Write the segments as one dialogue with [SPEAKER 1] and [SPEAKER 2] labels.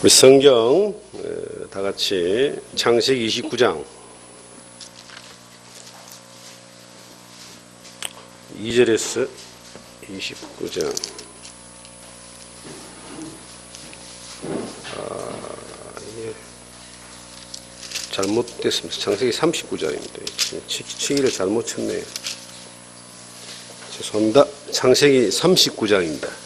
[SPEAKER 1] 우리 성경 다 같이 창세기 29장 2절에서 29장 잘못됐습니다. 창세기 39장입니다. 치기를 잘못 쳤네요. 죄송합니다. 창세기 39장입니다.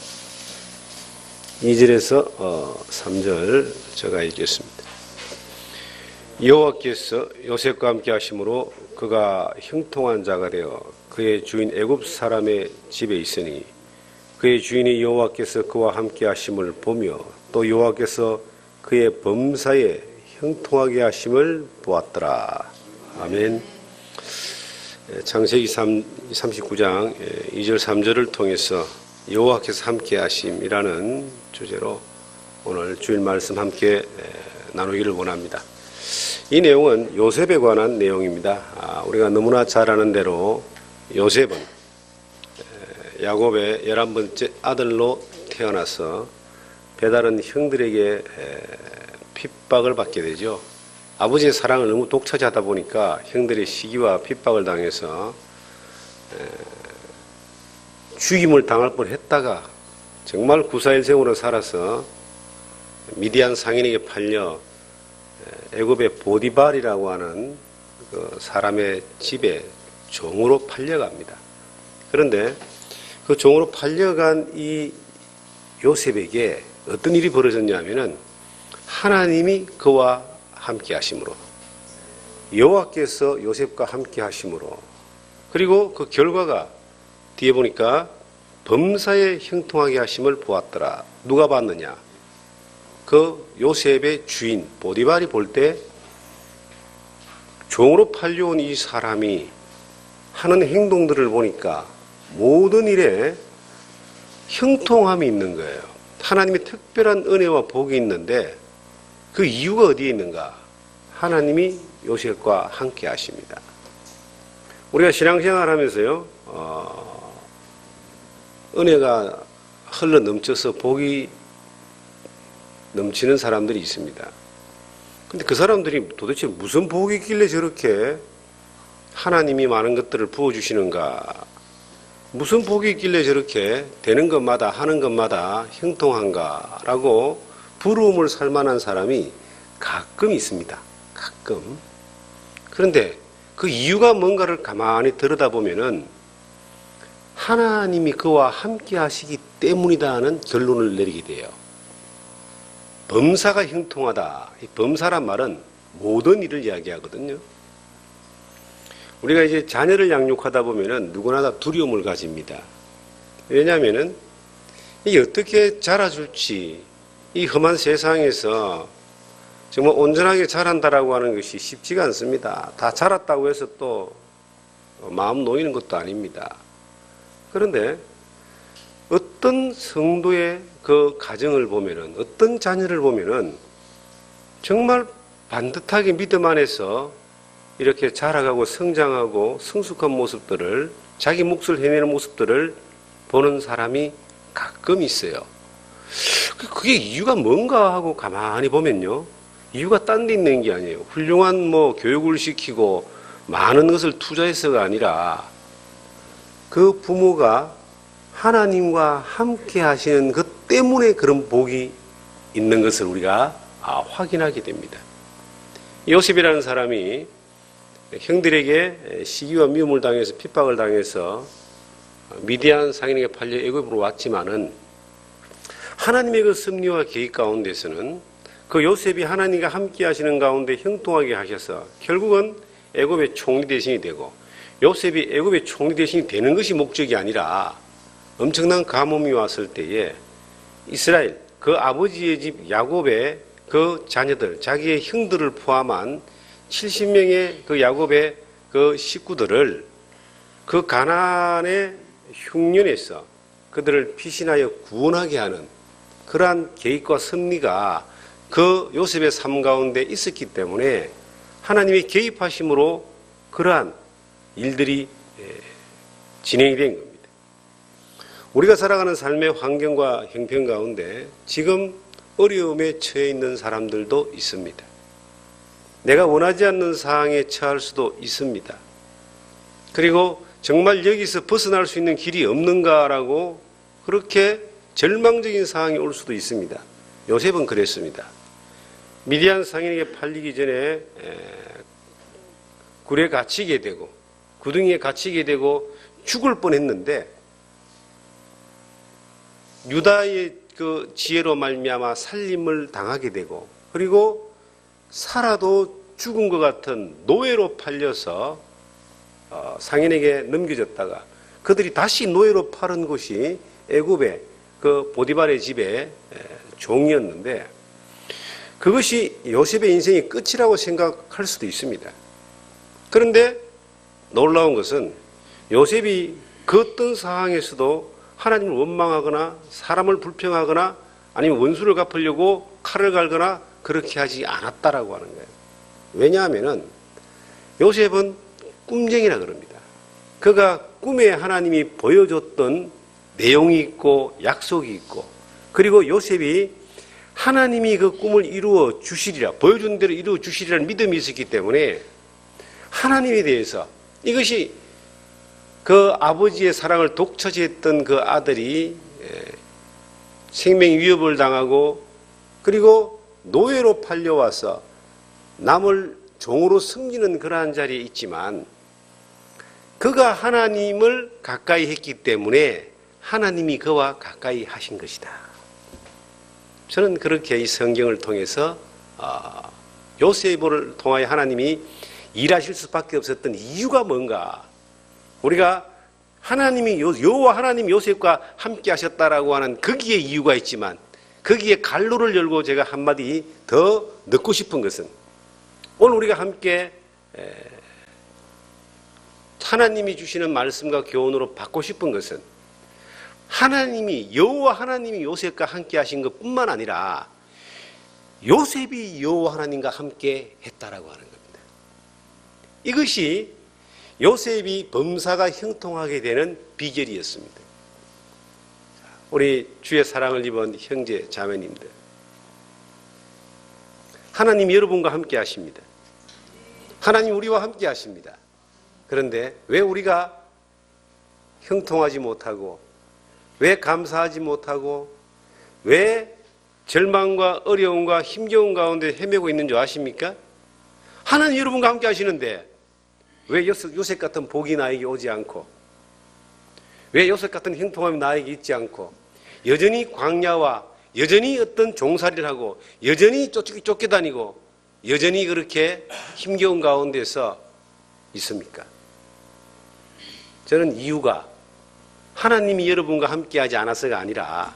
[SPEAKER 1] 2절에서 3절 제가 읽겠습니다. 여호와께서 요셉과 함께 하심으로 그가 형통한 자가 되어 그의 주인 애굽 사람의 집에 있으니 그의 주인이 여호와께서 그와 함께 하심을 보며 또 여호와께서 그의 범사에 형통하게 하심을 보았더라. 아멘. 창세기 39장 2절 3절을 통해서 여호와께서 함께 하심이라는 주제로 오늘 주일 말씀 함께 나누기를 원합니다. 이 내용은 요셉에 관한 내용입니다. 우리가 너무나 잘 아는 대로 요셉은 야곱의 11번째 아들로 태어나서 배다른 형들에게 핍박을 받게 되죠. 아버지의 사랑을 너무 독차지하다 보니까 형들의 시기와 핍박을 당해서 죽임을 당할 뻔했다가 정말 구사일생으로 살아서 미디안 상인에게 팔려 애굽의 보디발이라고 하는 그 사람의 집에 종으로 팔려갑니다. 그런데 그 종으로 팔려간 이 요셉에게 어떤 일이 벌어졌냐면은 하나님이 그와 함께 하심으로 여호와께서 요셉과 함께 하심으로 그리고 그 결과가 뒤에 보니까 범사에 형통하게 하심을 보았더라. 누가 봤느냐? 그 요셉의 주인 보디발이 볼 때 종으로 팔려온 이 사람이 하는 행동들을 보니까 모든 일에 형통함이 있는 거예요. 하나님의 특별한 은혜와 복이 있는데 그 이유가 어디에 있는가? 하나님이 요셉과 함께 하십니다. 우리가 신앙생활 하면서요, 은혜가 흘러 넘쳐서 복이 넘치는 사람들이 있습니다. 근데 그 사람들이 도대체 무슨 복이 있길래 저렇게 하나님이 많은 것들을 부어주시는가? 무슨 복이 있길래 저렇게 되는 것마다 하는 것마다 형통한가? 라고 부러움을 살 만한 사람이 가끔 있습니다. 가끔. 그런데 그 이유가 뭔가를 가만히 들여다보면은 하나님이 그와 함께 하시기 때문이다 하는 결론을 내리게 돼요. 범사가 형통하다. 이 범사란 말은 모든 일을 이야기하거든요. 우리가 이제 자녀를 양육하다 보면은 누구나 다 두려움을 가집니다. 왜냐하면은 이 어떻게 자라줄지 이 험한 세상에서 정말 온전하게 자란다라고 하는 것이 쉽지가 않습니다. 다 자랐다고 해서 또 마음 놓이는 것도 아닙니다. 그런데 어떤 성도의 그 가정을 보면은 어떤 자녀를 보면은 정말 반듯하게 믿음 안에서 이렇게 자라가고 성장하고 성숙한 모습들을 자기 몫을 해내는 모습들을 보는 사람이 가끔 있어요. 그게 이유가 뭔가 하고 가만히 보면요. 이유가 딴 데 있는 게 아니에요. 훌륭한 교육을 시키고 많은 것을 투자해서가 아니라 그 부모가 하나님과 함께 하시는 것 때문에 그런 복이 있는 것을 우리가 확인하게 됩니다. 요셉이라는 사람이 형들에게 시기와 미움을 당해서 핍박을 당해서 미디안 상인에게 팔려 애굽으로 왔지만은 하나님의 그 섭리와 계획 가운데서는 그 요셉이 하나님과 함께 하시는 가운데 형통하게 하셔서 결국은 애굽의 총리 대신이 되고 요셉이 애굽의 총리 대신이 되는 것이 목적이 아니라 엄청난 가뭄이 왔을 때에 이스라엘 그 아버지의 집 야곱의 그 자녀들 자기의 형들을 포함한 70명의 그 야곱의 그 식구들을 그 가나안의 흉년에서 그들을 피신하여 구원하게 하는 그러한 계획과 섭리가 그 요셉의 삶 가운데 있었기 때문에 하나님의 개입하심으로 그러한 일들이 진행이 된 겁니다. 우리가 살아가는 삶의 환경과 형편 가운데 지금 어려움에 처해 있는 사람들도 있습니다. 내가 원하지 않는 상황에 처할 수도 있습니다. 그리고 정말 여기서 벗어날 수 있는 길이 없는가라고 그렇게 절망적인 상황이 올 수도 있습니다. 요셉은 그랬습니다. 미디안 상인에게 팔리기 전에 굴에 갇히게 되고 구덩이에 갇히게 되고 죽을 뻔했는데 유다의 그 지혜로 말미암아 살림을 당하게 되고 그리고 살아도 죽은 것 같은 노예로 팔려서 상인에게 넘겨졌다가 그들이 다시 노예로 팔은 곳이 애굽의 그 보디발의 집의 종이었는데 그것이 요셉의 인생의 끝이라고 생각할 수도 있습니다. 그런데 놀라운 것은 요셉이 그 어떤 상황에서도 하나님을 원망하거나 사람을 불평하거나 아니면 원수를 갚으려고 칼을 갈거나 그렇게 하지 않았다라고 하는 거예요. 왜냐하면은 요셉은 꿈쟁이라 그럽니다. 그가 꿈에 하나님이 보여줬던 내용이 있고 약속이 있고 그리고 요셉이 하나님이 그 꿈을 이루어 주시리라 보여준 대로 이루어 주시리라는 믿음이 있었기 때문에 하나님에 대해서 이것이 그 아버지의 사랑을 독차지했던 그 아들이 생명 위협을 당하고 그리고 노예로 팔려와서 남을 종으로 섬기는 그러한 자리에 있지만 그가 하나님을 가까이 했기 때문에 하나님이 그와 가까이 하신 것이다. 저는 그렇게 이 성경을 통해서 요셉을 통하여 하나님이 일하실 수밖에 없었던 이유가 뭔가 우리가 하나님이 여호와 하나님 요셉과 함께 하셨다라고 하는 거기에 이유가 있지만 거기에 갈로를 열고 제가 한마디 더 넣고 싶은 것은 오늘 우리가 함께 하나님이 주시는 말씀과 교훈으로 받고 싶은 것은 하나님이 여호와 하나님이 요셉과 함께 하신 것뿐만 아니라 요셉이 여호와 하나님과 함께 했다라고 하는 겁니다. 이것이 요셉이 범사가 형통하게 되는 비결이었습니다. 우리 주의 사랑을 입은 형제 자매님들, 하나님 여러분과 함께 하십니다. 하나님 우리와 함께 하십니다. 그런데 왜 우리가 형통하지 못하고 왜 감사하지 못하고 왜 절망과 어려움과 힘겨운 가운데 헤매고 있는 줄 아십니까? 하나님 여러분과 함께 하시는데 왜 요셉 같은 복이 나에게 오지 않고 왜 요셉 같은 형통함이 나에게 있지 않고 여전히 광야와 여전히 어떤 종살이를 하고 여전히 쫓겨다니고 여전히 그렇게 힘겨운 가운데서 있습니까? 저는 이유가 하나님이 여러분과 함께하지 않아서가 아니라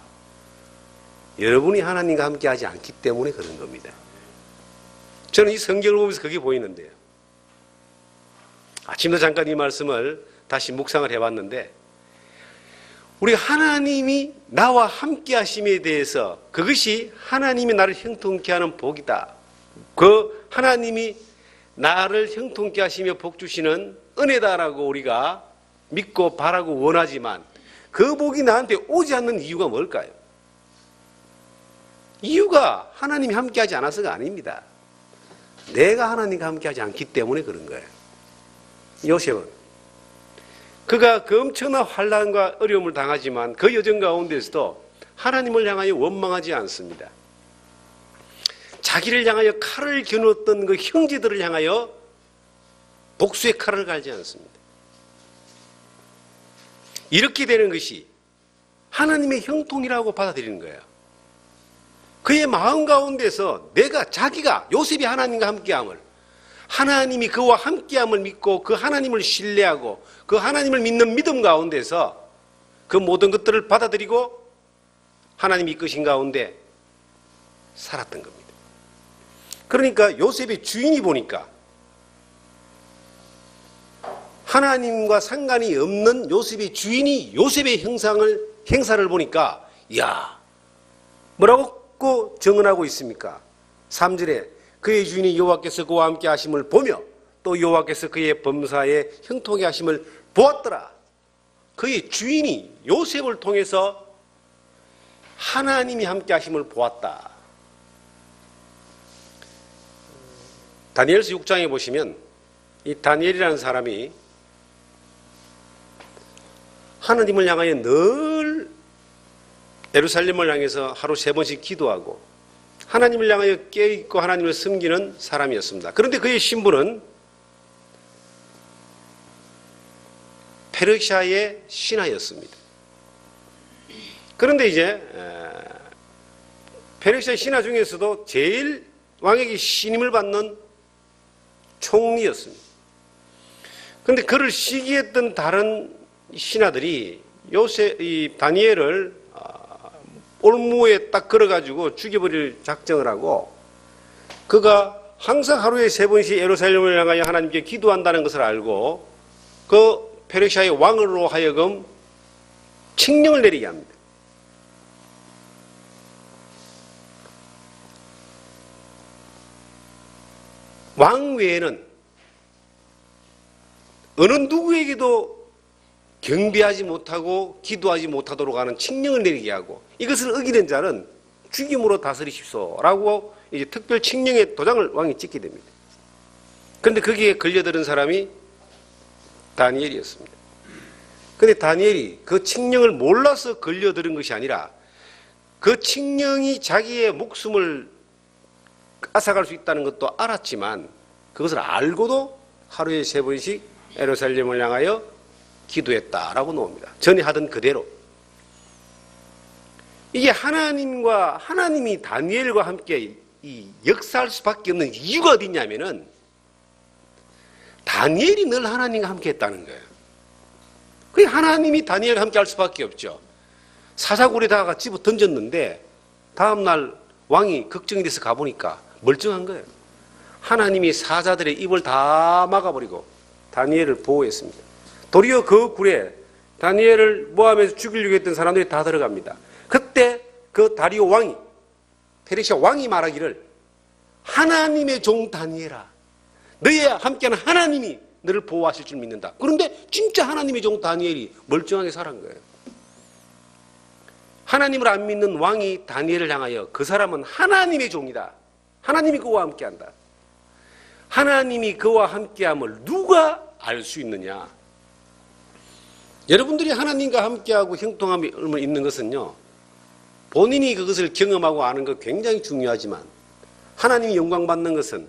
[SPEAKER 1] 여러분이 하나님과 함께하지 않기 때문에 그런 겁니다. 저는 이 성경을 보면서 그게 보이는데요. 아침도 잠깐 이 말씀을 다시 묵상을 해봤는데 우리 하나님이 나와 함께 하심에 대해서 그것이 하나님이 나를 형통케 하는 복이다. 그 하나님이 나를 형통케 하시며 복 주시는 은혜다라고 우리가 믿고 바라고 원하지만 그 복이 나한테 오지 않는 이유가 뭘까요? 이유가 하나님이 함께하지 않아서가 아닙니다. 내가 하나님과 함께하지 않기 때문에 그런 거예요. 요셉은 그가 그 엄청난 환난과 어려움을 당하지만 그 여정 가운데서도 하나님을 향하여 원망하지 않습니다. 자기를 향하여 칼을 겨누었던 그 형제들을 향하여 복수의 칼을 갈지 않습니다. 이렇게 되는 것이 하나님의 형통이라고 받아들이는 거예요. 그의 마음 가운데서 자기가 요셉이 하나님과 함께함을 하나님이 그와 함께함을 믿고 그 하나님을 신뢰하고 그 하나님을 믿는 믿음 가운데서 그 모든 것들을 받아들이고 하나님이 이끄신 가운데 살았던 겁니다. 그러니까 요셉의 주인이 보니까 하나님과 상관이 없는 요셉의 주인이 요셉의 행사를 보니까 뭐라고 정언하고 있습니까? 3절에 그의 주인이 여호와께서 그와 함께 하심을 보며 또 여호와께서 그의 범사에 형통케 하심을 보았더라. 그의 주인이 요셉을 통해서 하나님이 함께 하심을 보았다. 다니엘서 6장에 보시면 이 다니엘이라는 사람이 하나님을 향하여 늘 예루살렘을 향해서 하루 3번씩 기도하고 하나님을 향하여 깨어있고 하나님을 섬기는 사람이었습니다. 그런데 그의 신분은 페르시아의 신하였습니다. 그런데 이제 페르시아 신하 중에서도 제일 왕에게 신임을 받는 총리였습니다. 그런데 그를 시기했던 다른 신하들이 이 다니엘을 올무에 딱 걸어가지고 죽여버릴 작정을 하고 그가 항상 하루에 3번씩 예루살렘을 향하여 하나님께 기도한다는 것을 알고 그 페르시아의 왕으로 하여금 칙령을 내리게 합니다. 왕 외에는 어느 누구에게도 경배하지 못하고 기도하지 못하도록 하는 칙령을 내리게 하고 이것을 어기는 자는 죽임으로 다스리십시오라고 이제 특별 칙령의 도장을 왕이 찍게 됩니다. 그런데 거기에 걸려들은 사람이 다니엘이었습니다. 그런데 다니엘이 그 칙령을 몰라서 걸려들은 것이 아니라 그 칙령이 자기의 목숨을 앗아갈 수 있다는 것도 알았지만 그것을 알고도 하루에 3번씩 예루살렘을 향하여 기도했다라고 나옵니다. 전에 하던 그대로. 이게 하나님이 다니엘과 함께 이 역사할 수밖에 없는 이유가 어디 있냐면은 다니엘이 늘 하나님과 함께 했다는 거예요. 그게 하나님이 다니엘과 함께 할 수밖에 없죠. 사사굴에다가 집어 던졌는데 다음날 왕이 걱정이 돼서 가보니까 멀쩡한 거예요. 하나님이 사자들의 입을 다 막아버리고 다니엘을 보호했습니다. 도리어 그 굴에 다니엘을 모함해서 죽이려고 했던 사람들이 다 들어갑니다. 그때 그 다리오 왕이 페르시아 왕이 말하기를 하나님의 종 다니엘아 너희와 함께하는 하나님이 너를 보호하실 줄 믿는다. 그런데 진짜 하나님의 종 다니엘이 멀쩡하게 살은 거예요. 하나님을 안 믿는 왕이 다니엘을 향하여 그 사람은 하나님의 종이다. 하나님이 그와 함께한다. 하나님이 그와 함께함을 누가 알 수 있느냐? 여러분들이 하나님과 함께하고 형통함을 있는 것은요, 본인이 그것을 경험하고 아는 것 굉장히 중요하지만 하나님이 영광 받는 것은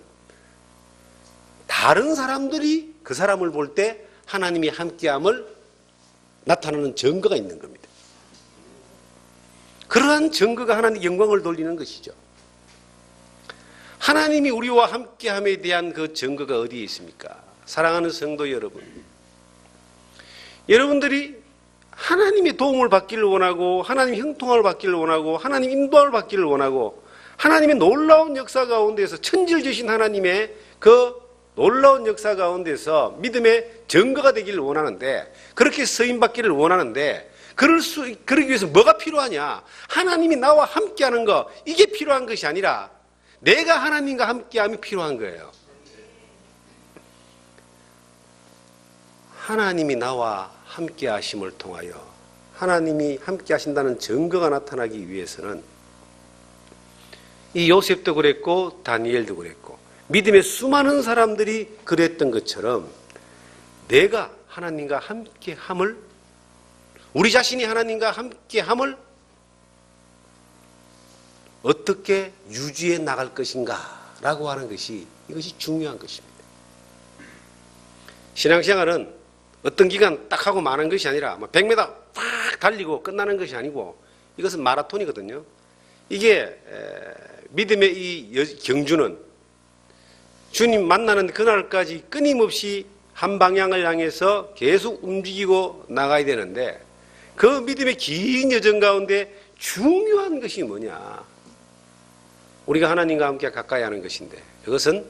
[SPEAKER 1] 다른 사람들이 그 사람을 볼 때 하나님이 함께함을 나타나는 증거가 있는 겁니다. 그러한 증거가 하나님 영광을 돌리는 것이죠. 하나님이 우리와 함께함에 대한 그 증거가 어디에 있습니까? 사랑하는 성도 여러분, 여러분들이 하나님의 도움을 받기를 원하고 하나님의 형통함을 받기를 원하고 하나님의 인도함을 받기를 원하고 하나님의 놀라운 역사 가운데서 천지를 주신 하나님의 그 놀라운 역사 가운데서 믿음의 증거가 되기를 원하는데 그렇게 쓰임받기를 원하는데 그러기 위해서 뭐가 필요하냐? 하나님이 나와 함께하는 거 이게 필요한 것이 아니라 내가 하나님과 함께함이 필요한 거예요. 하나님이 나와 함께 하심을 통하여 하나님이 함께 하신다는 증거가 나타나기 위해서는 이 요셉도 그랬고 다니엘도 그랬고 믿음의 수많은 사람들이 그랬던 것처럼 내가 하나님과 함께함을 우리 자신이 하나님과 함께함을 어떻게 유지해 나갈 것인가라고 하는 것이 이것이 중요한 것입니다. 신앙생활은 어떤 기간 딱 하고 마는 것이 아니라 100m 팍 달리고 끝나는 것이 아니고 이것은 마라톤이거든요. 이게 믿음의 이 경주는 주님 만나는 그날까지 끊임없이 한 방향을 향해서 계속 움직이고 나가야 되는데 그 믿음의 긴 여정 가운데 중요한 것이 뭐냐? 우리가 하나님과 함께 가까이 하는 것인데 그것은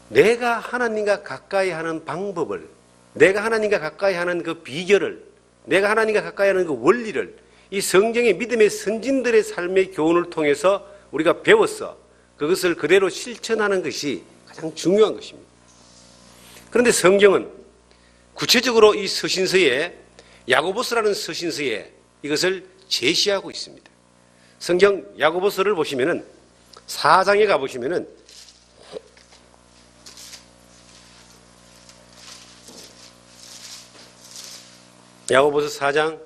[SPEAKER 1] 내가 하나님과 가까이 하는 방법을 내가 하나님과 가까이 하는 그 비결을 내가 하나님과 가까이 하는 그 원리를 이 성경의 믿음의 선진들의 삶의 교훈을 통해서 우리가 배워서 그것을 그대로 실천하는 것이 가장 중요한 것입니다. 그런데 성경은 구체적으로 이 서신서에 야고보서라는 서신서에 이것을 제시하고 있습니다. 성경 야고보서를 보시면은 4장에 가보시면은 야고보서 4장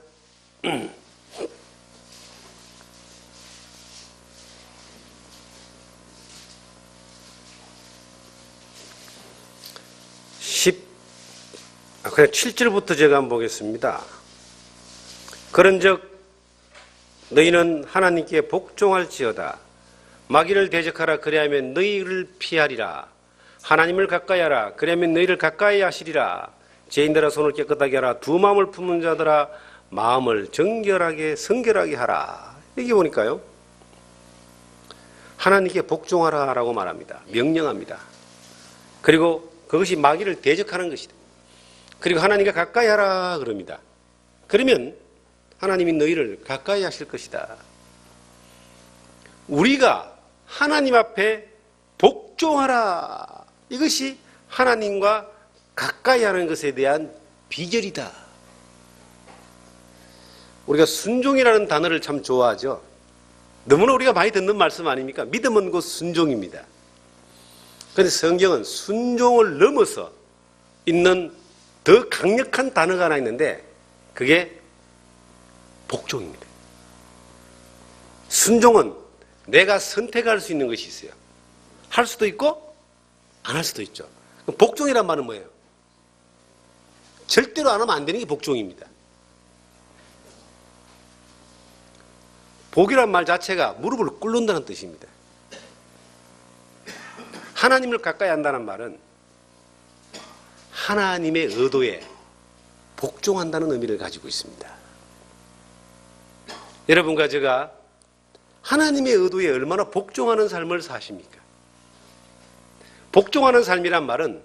[SPEAKER 1] 그냥 7절부터 제가 한번 보겠습니다. 그런즉 너희는 하나님께 복종할지어다. 마귀를 대적하라. 그리하면 너희를 피하리라. 하나님을 가까이 하라. 그리하면 너희를 가까이 하시리라. 죄인들아 손을 깨끗하게 하라. 두 마음을 품은 자들아 마음을 정결하게 성결하게 하라. 여기 보니까요, 하나님께 복종하라라고 말합니다. 명령합니다. 그리고 그것이 마귀를 대적하는 것이다. 그리고 하나님과 가까이 하라 그럽니다. 그러면 하나님이 너희를 가까이 하실 것이다. 우리가 하나님 앞에 복종하라. 이것이 하나님과 가까이 하는 것에 대한 비결이다. 우리가 순종이라는 단어를 참 좋아하죠. 너무나 우리가 많이 듣는 말씀 아닙니까? 믿음은 곧 순종입니다. 그런데 성경은 순종을 넘어서 있는 더 강력한 단어가 하나 있는데 그게 복종입니다. 순종은 내가 선택할 수 있는 것이 있어요. 할 수도 있고 안 할 수도 있죠. 복종이란 말은 뭐예요? 절대로 안 하면 안 되는 게 복종입니다. 복이란 말 자체가 무릎을 꿇는다는 뜻입니다. 하나님을 가까이 한다는 말은 하나님의 의도에 복종한다는 의미를 가지고 있습니다. 여러분과 제가 하나님의 의도에 얼마나 복종하는 삶을 사십니까? 복종하는 삶이란 말은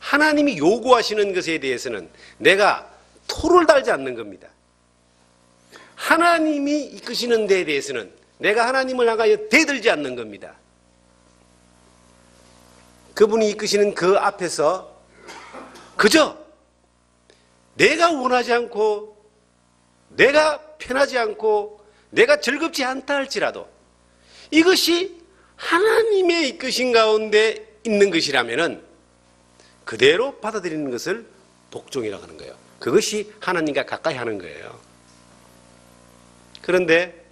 [SPEAKER 1] 하나님이 요구하시는 것에 대해서는 내가 토를 달지 않는 겁니다. 하나님이 이끄시는 데에 대해서는 내가 하나님을 향하여 대들지 않는 겁니다. 그분이 이끄시는 그 앞에서 그저 내가 원하지 않고 내가 편하지 않고 내가 즐겁지 않다 할지라도 이것이 하나님의 이끄신 가운데 있는 것이라면은 그대로 받아들이는 것을 복종이라고 하는 거예요. 그것이 하나님과 가까이 하는 거예요. 그런데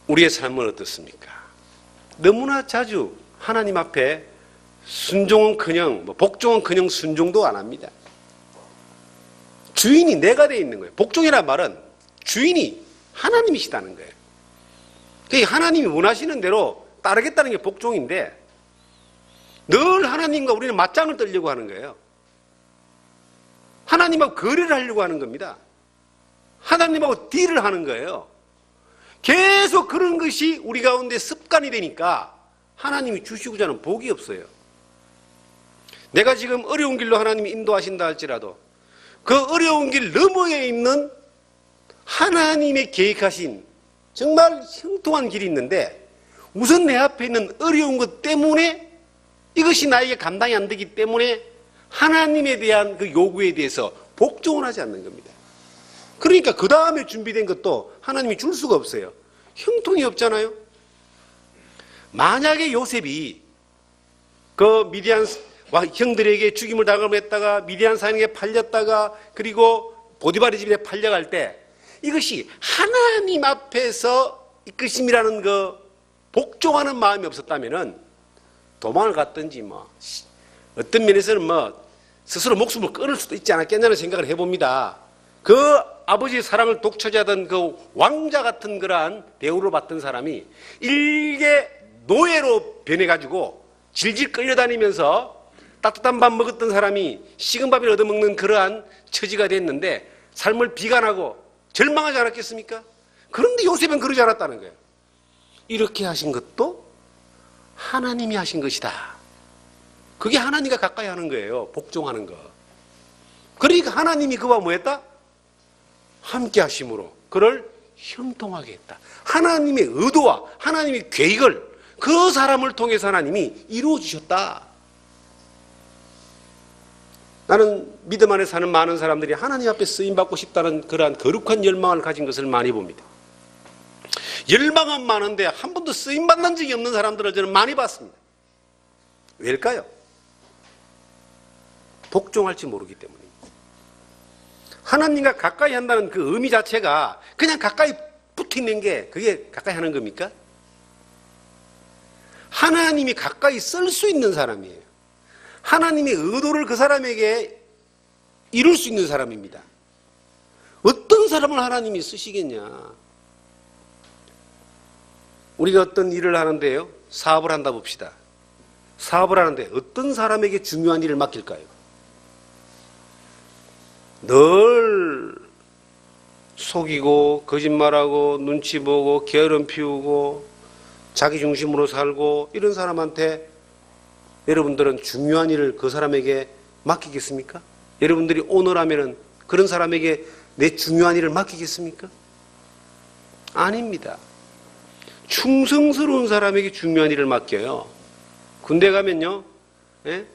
[SPEAKER 1] 우리의 삶은 어떻습니까? 너무나 자주 하나님 앞에 순종은커녕 복종은커녕 순종도 안 합니다. 주인이 내가 돼 있는 거예요. 복종이란 말은 주인이 하나님이시다는 거예요. 그러니까 하나님이 원하시는 대로 따르겠다는 게 복종인데 늘 하나님과 우리는 맞짱을 뜨려고 하는 거예요. 하나님하고 거래를 하려고 하는 겁니다. 하나님하고 딜을 하는 거예요. 계속 그런 것이 우리 가운데 습관이 되니까 하나님이 주시고자 하는 복이 없어요. 내가 지금 어려운 길로 하나님이 인도하신다 할지라도 그 어려운 길 너머에 있는 하나님의 계획하신 정말 형통한 길이 있는데 우선 내 앞에 있는 어려운 것 때문에 이것이 나에게 감당이 안 되기 때문에 하나님에 대한 그 요구에 대해서 복종을 하지 않는 겁니다. 그러니까 그 다음에 준비된 것도 하나님이 줄 수가 없어요. 형통이 없잖아요. 만약에 요셉이 그 미디안 형들에게 죽임을 당했다가 미디안 사람에게 팔렸다가 그리고 보디바리 집에 팔려갈 때 이것이 하나님 앞에서 이끄심이라는 그 복종하는 마음이 없었다면은 도망을 갔든지 어떤 면에서는 스스로 목숨을 끊을 수도 있지 않았겠냐는 생각을 해봅니다. 그 아버지의 사랑을 독차지하던 그 왕자 같은 그러한 대우를 받던 사람이 일개 노예로 변해가지고 질질 끌려다니면서 따뜻한 밥 먹었던 사람이 식은 밥을 얻어먹는 그러한 처지가 됐는데 삶을 비관하고 절망하지 않았겠습니까? 그런데 요셉은 그러지 않았다는 거예요. 이렇게 하신 것도 하나님이 하신 것이다. 그게 하나님과 가까이 하는 거예요. 복종하는 거. 그러니까 하나님이 그와 뭐 했다? 함께 하심으로 그를 형통하게 했다. 하나님의 의도와 하나님의 계획을 그 사람을 통해서 하나님이 이루어 주셨다. 나는 믿음 안에 사는 많은 사람들이 하나님 앞에 쓰임받고 싶다는 그러한 거룩한 열망을 가진 것을 많이 봅니다. 열망은 많은데 한 번도 쓰임받는 적이 없는 사람들을 저는 많이 봤습니다. 왜일까요? 복종할지 모르기 때문입니다. 하나님과 가까이 한다는 그 의미 자체가 그냥 가까이 붙어 있는 게 그게 가까이 하는 겁니까? 하나님이 가까이 쓸 수 있는 사람이에요. 하나님의 의도를 그 사람에게 이룰 수 있는 사람입니다. 어떤 사람을 하나님이 쓰시겠냐? 우리가 어떤 일을 하는데요, 사업을 한다 봅시다. 사업을 하는데 어떤 사람에게 중요한 일을 맡길까요? 늘 속이고 거짓말하고 눈치 보고 게으름 피우고 자기 중심으로 살고 이런 사람한테 여러분들은 중요한 일을 그 사람에게 맡기겠습니까? 여러분들이 오너라면은 그런 사람에게 내 중요한 일을 맡기겠습니까? 아닙니다. 충성스러운 사람에게 중요한 일을 맡겨요. 군대 가면요, 예?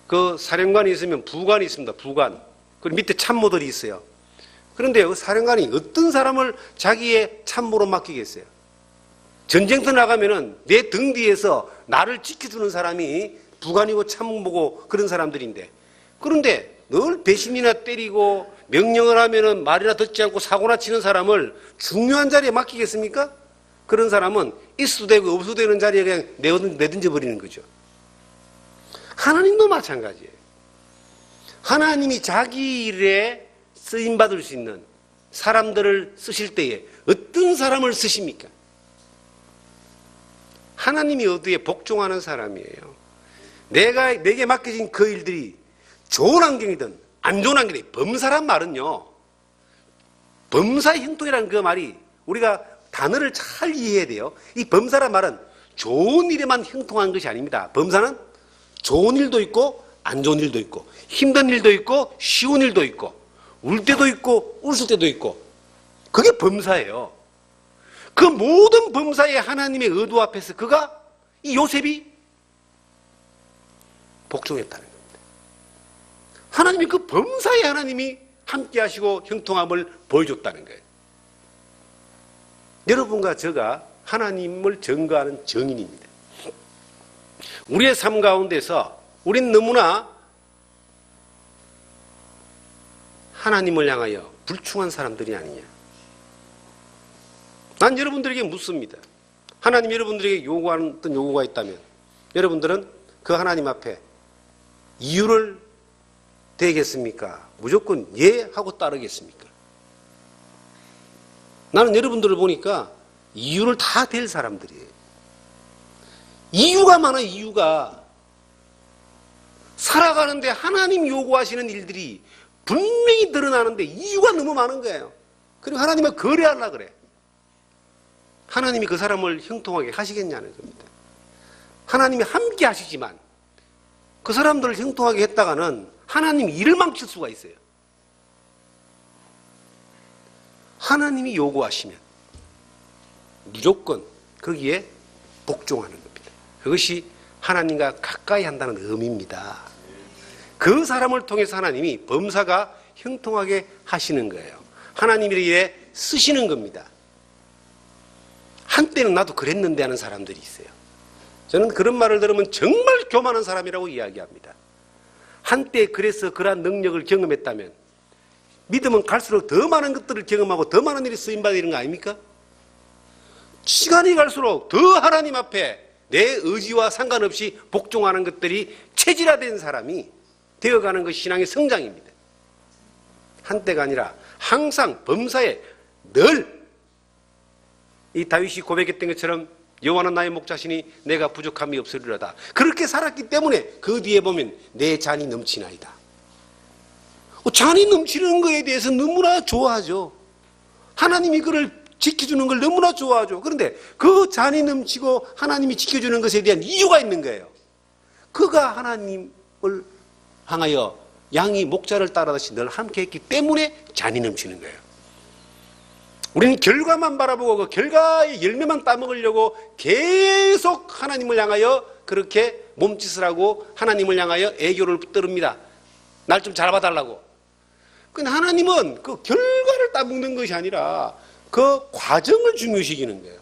[SPEAKER 1] 그 사령관이 있으면 부관이 있습니다. 부관. 그리고 밑에 참모들이 있어요. 그런데 그 사령관이 어떤 사람을 자기의 참모로 맡기겠어요? 전쟁터 나가면은 내 등 뒤에서 나를 지켜주는 사람이 부관이고 참모고 그런 사람들인데, 그런데 늘 배신이나 때리고 명령을 하면은 말이나 듣지 않고 사고나 치는 사람을 중요한 자리에 맡기겠습니까? 그런 사람은 있어도 되고 없어도 되는 자리에 그냥 내던져 버리는 거죠. 하나님도 마찬가지예요. 하나님이 자기 일에 쓰임받을 수 있는 사람들을 쓰실 때에 어떤 사람을 쓰십니까? 하나님이 어디에 복종하는 사람이에요. 내게 맡겨진 그 일들이 좋은 환경이든 안 좋은 환경이든, 범사란 말은요, 범사의 형통이라는 그 말이 우리가 단어를 잘 이해해야 돼요. 이 범사란 말은 좋은 일에만 형통한 것이 아닙니다. 범사는 좋은 일도 있고 안 좋은 일도 있고 힘든 일도 있고 쉬운 일도 있고 울 때도 있고 웃을 때도 있고, 그게 범사예요. 그 모든 범사에 하나님의 의도 앞에서 그가, 이 요셉이 복종했다는 겁니다. 하나님이 그 범사에 하나님이 함께 하시고 형통함을 보여줬다는 거예요. 여러분과 저가 하나님을 증거하는 증인입니다. 우리의 삶 가운데서 우린 너무나 하나님을 향하여 불충한 사람들이 아니냐. 난 여러분들에게 묻습니다. 하나님 여러분들에게 요구하는 어떤 요구가 있다면 여러분들은 그 하나님 앞에 이유를 대겠습니까? 무조건 예 하고 따르겠습니까? 나는 여러분들을 보니까 이유를 다 댈 사람들이에요. 이유가 많아. 이유가 살아가는데 하나님 요구하시는 일들이 분명히 드러나는데 이유가 너무 많은 거예요. 그리고 하나님과 거래하려고 그래. 하나님이 그 사람을 형통하게 하시겠냐는 겁니다. 하나님이 함께 하시지만 그 사람들을 형통하게 했다가는 하나님이 일을 망칠 수가 있어요. 하나님이 요구하시면 무조건 거기에 복종하는 겁니다. 그것이 하나님과 가까이 한다는 의미입니다. 그 사람을 통해서 하나님이 범사가 형통하게 하시는 거예요. 하나님의 일에 쓰시는 겁니다. 한때는 나도 그랬는데 하는 사람들이 있어요. 저는 그런 말을 들으면 정말 교만한 사람이라고 이야기합니다. 한때 그래서 그러한 능력을 경험했다면 믿음은 갈수록 더 많은 것들을 경험하고 더 많은 일이 쓰임받는 거 아닙니까? 시간이 갈수록 더 하나님 앞에 내 의지와 상관없이 복종하는 것들이 체질화된 사람이 되어가는 것이 신앙의 성장입니다. 한때가 아니라 항상 범사에 늘 이 다윗이 고백했던 것처럼 여호와는 나의 목자시니 내가 부족함이 없으리로다. 그렇게 살았기 때문에 그 뒤에 보면 내 잔이 넘치나이다. 잔이 넘치는 것에 대해서 너무나 좋아하죠. 하나님이 그를 지켜주는 걸 너무나 좋아하죠. 그런데 그 잔이 넘치고 하나님이 지켜주는 것에 대한 이유가 있는 거예요. 그가 하나님을 향하여 양이 목자를 따르듯이 늘 함께 했기 때문에 잔이 넘치는 거예요. 우리는 결과만 바라보고 그 결과의 열매만 따먹으려고 계속 하나님을 향하여 그렇게 몸짓을 하고 하나님을 향하여 애교를 떨읍니다. 날 좀 잘 봐달라고. 근데 하나님은 그 결과를 따먹는 것이 아니라 그 과정을 중요시기는 거예요.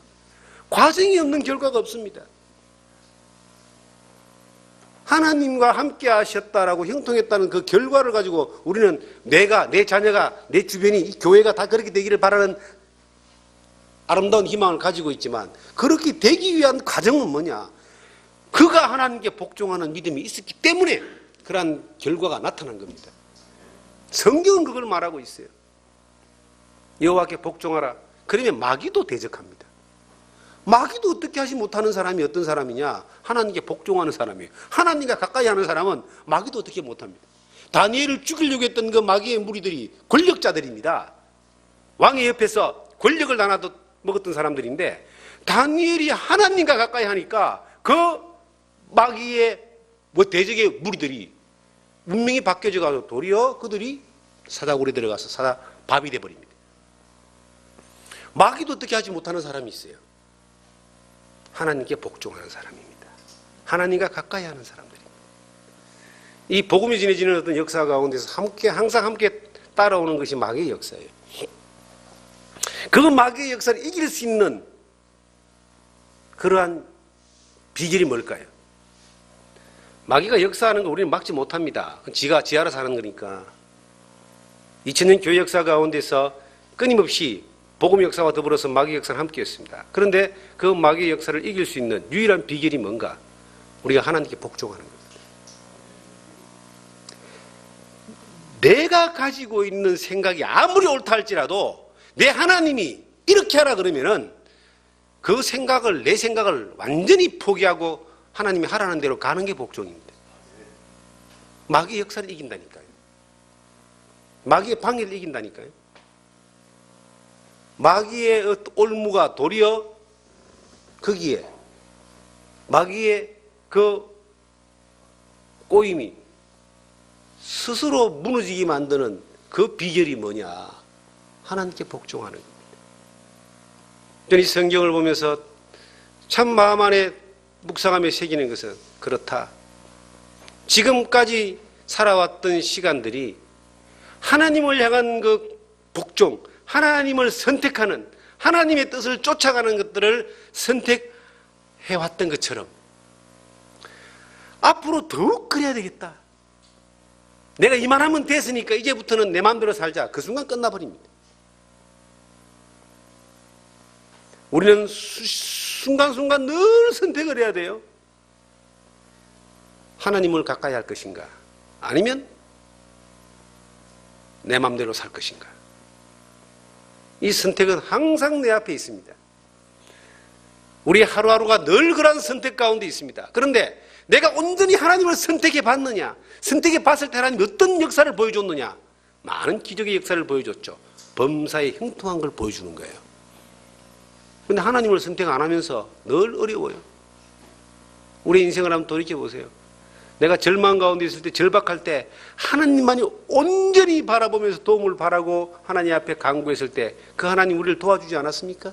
[SPEAKER 1] 과정이 없는 결과가 없습니다. 하나님과 함께 하셨다라고 형통했다는 그 결과를 가지고 우리는 내가, 내 자녀가, 내 주변이, 이 교회가 다 그렇게 되기를 바라는 아름다운 희망을 가지고 있지만, 그렇게 되기 위한 과정은 뭐냐? 그가 하나님께 복종하는 믿음이 있었기 때문에 그러한 결과가 나타난 겁니다. 성경은 그걸 말하고 있어요. 여호와께 복종하라. 그러면 마귀도 대적합니다. 마귀도 어떻게 하지 못하는 사람이 어떤 사람이냐? 하나님께 복종하는 사람이에요. 하나님과 가까이 하는 사람은 마귀도 어떻게 못합니다. 다니엘을 죽이려고 했던 그 마귀의 무리들이 권력자들입니다. 왕의 옆에서 권력을 나눠 먹었던 사람들인데, 다니엘이 하나님과 가까이 하니까 그 마귀의 대적의 무리들이 문명이 바뀌어져가지고 도리어 그들이 사자굴에 들어가서 밥이 돼버립니다. 마귀도 어떻게 하지 못하는 사람이 있어요. 하나님께 복종하는 사람입니다. 하나님과 가까이 하는 사람들입니다. 이 복음이 전해지는 어떤 역사 가운데서 항상 함께 따라오는 것이 마귀의 역사예요. 그 마귀의 역사를 이길 수 있는 그러한 비결이 뭘까요? 마귀가 역사하는 거 우리는 막지 못합니다. 지가 알아서 하는 거니까. 2000년 교회 역사 가운데서 끊임없이 복음 역사와 더불어서 마귀 역사를 함께 했습니다. 그런데 그 마귀의 역사를 이길 수 있는 유일한 비결이 뭔가? 우리가 하나님께 복종하는 겁니다. 내가 가지고 있는 생각이 아무리 옳다 할지라도 내 하나님이 이렇게 하라 그러면은 그 생각을, 내 생각을 완전히 포기하고 하나님이 하라는 대로 가는 게 복종입니다. 마귀의 역사를 이긴다니까요. 마귀의 방해를 이긴다니까요. 마귀의 올무가 도리어 거기에 마귀의 그 꼬임이 스스로 무너지게 만드는 그 비결이 뭐냐? 하나님께 복종하는 겁니다. 저는 이 성경을 보면서 참 마음 안에 묵상하며 새기는 것은 그렇다. 지금까지 살아왔던 시간들이 하나님을 향한 그 복종, 하나님을 선택하는, 하나님의 뜻을 쫓아가는 것들을 선택해왔던 것처럼 앞으로 더욱 그래야 되겠다. 내가 이만하면 됐으니까 이제부터는 내 마음대로 살자. 그 순간 끝나버립니다. 우리는 순간순간 늘 선택을 해야 돼요. 하나님을 가까이 할 것인가? 아니면 내 마음대로 살 것인가? 이 선택은 항상 내 앞에 있습니다. 우리 하루하루가 늘 그런 선택 가운데 있습니다. 그런데 내가 온전히 하나님을 선택해 봤느냐? 선택해 봤을 때 하나님이 어떤 역사를 보여줬느냐? 많은 기적의 역사를 보여줬죠. 범사에 형통한 걸 보여주는 거예요. 그런데 하나님을 선택 안 하면서 늘 어려워요. 우리 인생을 한번 돌이켜보세요. 내가 절망 가운데 있을 때, 절박할 때 하나님만이 온전히 바라보면서 도움을 바라고 하나님 앞에 간구했을 때 그 하나님 우리를 도와주지 않았습니까?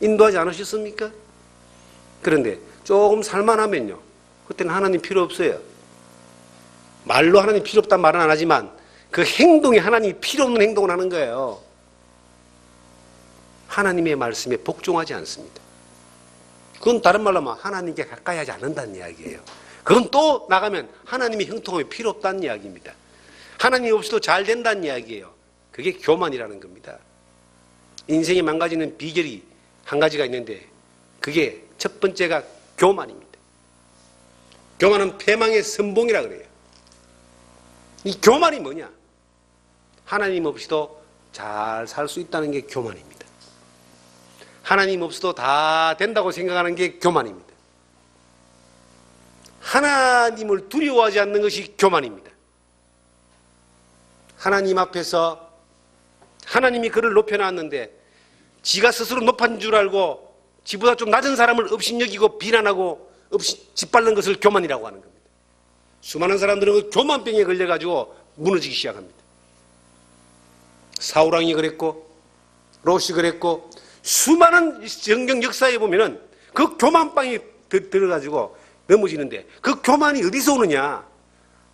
[SPEAKER 1] 인도하지 않으셨습니까? 그런데 조금 살만하면요, 그때는 하나님 필요 없어요. 말로 하나님 필요 없다는 말은 안 하지만 그 행동이 하나님이 필요 없는 행동을 하는 거예요. 하나님의 말씀에 복종하지 않습니다. 그건 다른 말로 하면 하나님께 가까이 하지 않는다는 이야기예요. 그건 또 나가면 하나님의 형통함이 필요 없다는 이야기입니다. 하나님 없이도 잘 된다는 이야기예요. 그게 교만이라는 겁니다. 인생이 망가지는 비결이 한 가지가 있는데 그게 첫 번째가 교만입니다. 교만은 패망의 선봉이라 그래요. 이 교만이 뭐냐? 하나님 없이도 잘 살 수 있다는 게 교만입니다. 하나님 없이도 다 된다고 생각하는 게 교만입니다. 하나님을 두려워하지 않는 것이 교만입니다. 하나님 앞에서 하나님이 그를 높여놨는데 지가 스스로 높은 줄 알고 지보다 좀 낮은 사람을 업신여기고 비난하고 짓밟는 것을 교만이라고 하는 겁니다. 수많은 사람들은 그 교만병에 걸려가지고 무너지기 시작합니다. 사울왕이 그랬고 롯이 그랬고 수많은 성경 역사에 보면은 그 교만병이 들어가지고 넘어지는데 그 교만이 어디서 오느냐?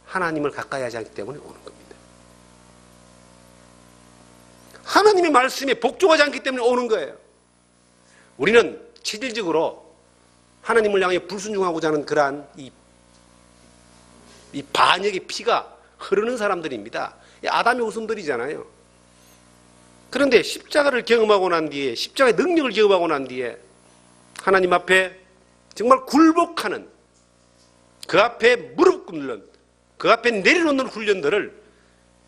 [SPEAKER 1] 하나님을 가까이 하지 않기 때문에 오는 겁니다. 하나님의 말씀에 복종하지 않기 때문에 오는 거예요. 우리는 체질적으로 하나님을 향해 불순종하고자 하는 그러한 이 이 반역의 피가 흐르는 사람들입니다. 아담의 후손들이잖아요. 그런데 십자가를 경험하고 난 뒤에, 십자가의 능력을 경험하고 난 뒤에 하나님 앞에 정말 굴복하는, 그 앞에 무릎 꿇는, 그 앞에 내려놓는 훈련들을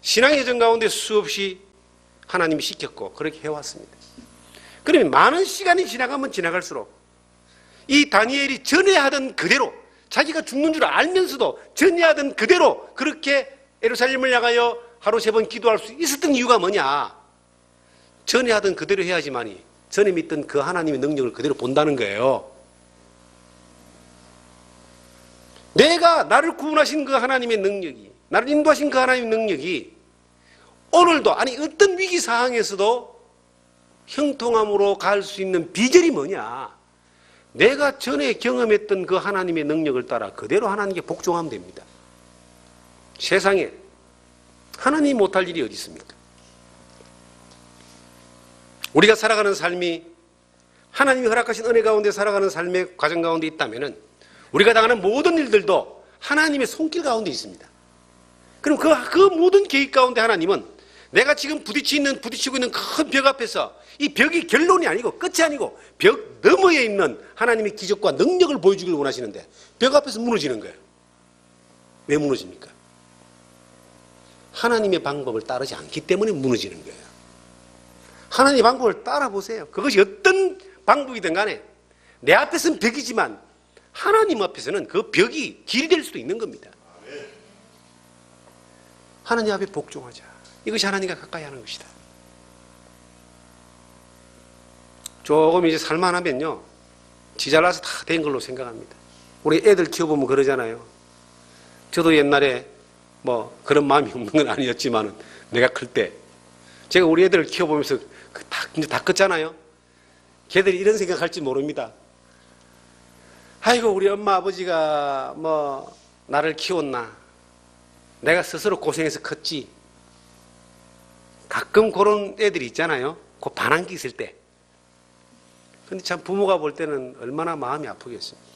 [SPEAKER 1] 신앙의 여정 가운데 수없이 하나님이 시켰고 그렇게 해왔습니다. 그러면 많은 시간이 지나가면 지나갈수록 이 다니엘이 전해하던 그대로, 자기가 죽는 줄 알면서도 전해하던 그대로 그렇게 예루살렘을 향하여 하루 3번 기도할 수 있었던 이유가 뭐냐? 전해하던 그대로 해야지만이 전에 믿던 그 하나님의 능력을 그대로 본다는 거예요. 내가 나를 구원하신 그 하나님의 능력이, 나를 인도하신 그 하나님의 능력이 오늘도, 아니 어떤 위기 상황에서도 형통함으로 갈 수 있는 비결이 뭐냐? 내가 전에 경험했던 그 하나님의 능력을 따라 그대로 하나님께 복종하면 됩니다. 세상에 하나님이 못할 일이 어디 있습니까? 우리가 살아가는 삶이 하나님이 허락하신 은혜 가운데 살아가는 삶의 과정 가운데 있다면 우리가 당하는 모든 일들도 하나님의 손길 가운데 있습니다. 그럼 그 모든 계획 가운데 하나님은 내가 지금 부딪히고 있는 큰 벽 앞에서 이 벽이 결론이 아니고 끝이 아니고 벽 너머에 있는 하나님의 기적과 능력을 보여주길 원하시는데 벽 앞에서 무너지는 거예요. 왜 무너집니까? 하나님의 방법을 따르지 않기 때문에 무너지는 거예요. 하나님의 방법을 따라 보세요. 그것이 어떤 방법이든 간에 내 앞에서는 벽이지만 하나님 앞에서는 그 벽이 길이 될 수도 있는 겁니다. 하나님 앞에 복종하자. 이것이 하나님과 가까이 하는 것이다. 조금 이제 살만하면요, 지 잘나서 다 된 걸로 생각합니다. 우리 애들 키워보면 그러잖아요. 저도 옛날에 뭐 그런 마음이 없는 건 아니었지만은 내가 클 때 제가 우리 애들을 키워보면서 이제 다 컸잖아요. 걔들이 이런 생각할지 모릅니다. 아이고 우리 엄마 아버지가 뭐 나를 키웠나, 내가 스스로 고생해서 컸지. 가끔 그런 애들이 있잖아요. 그 반항기 있을 때. 근데 참 부모가 볼 때는 얼마나 마음이 아프겠습니까?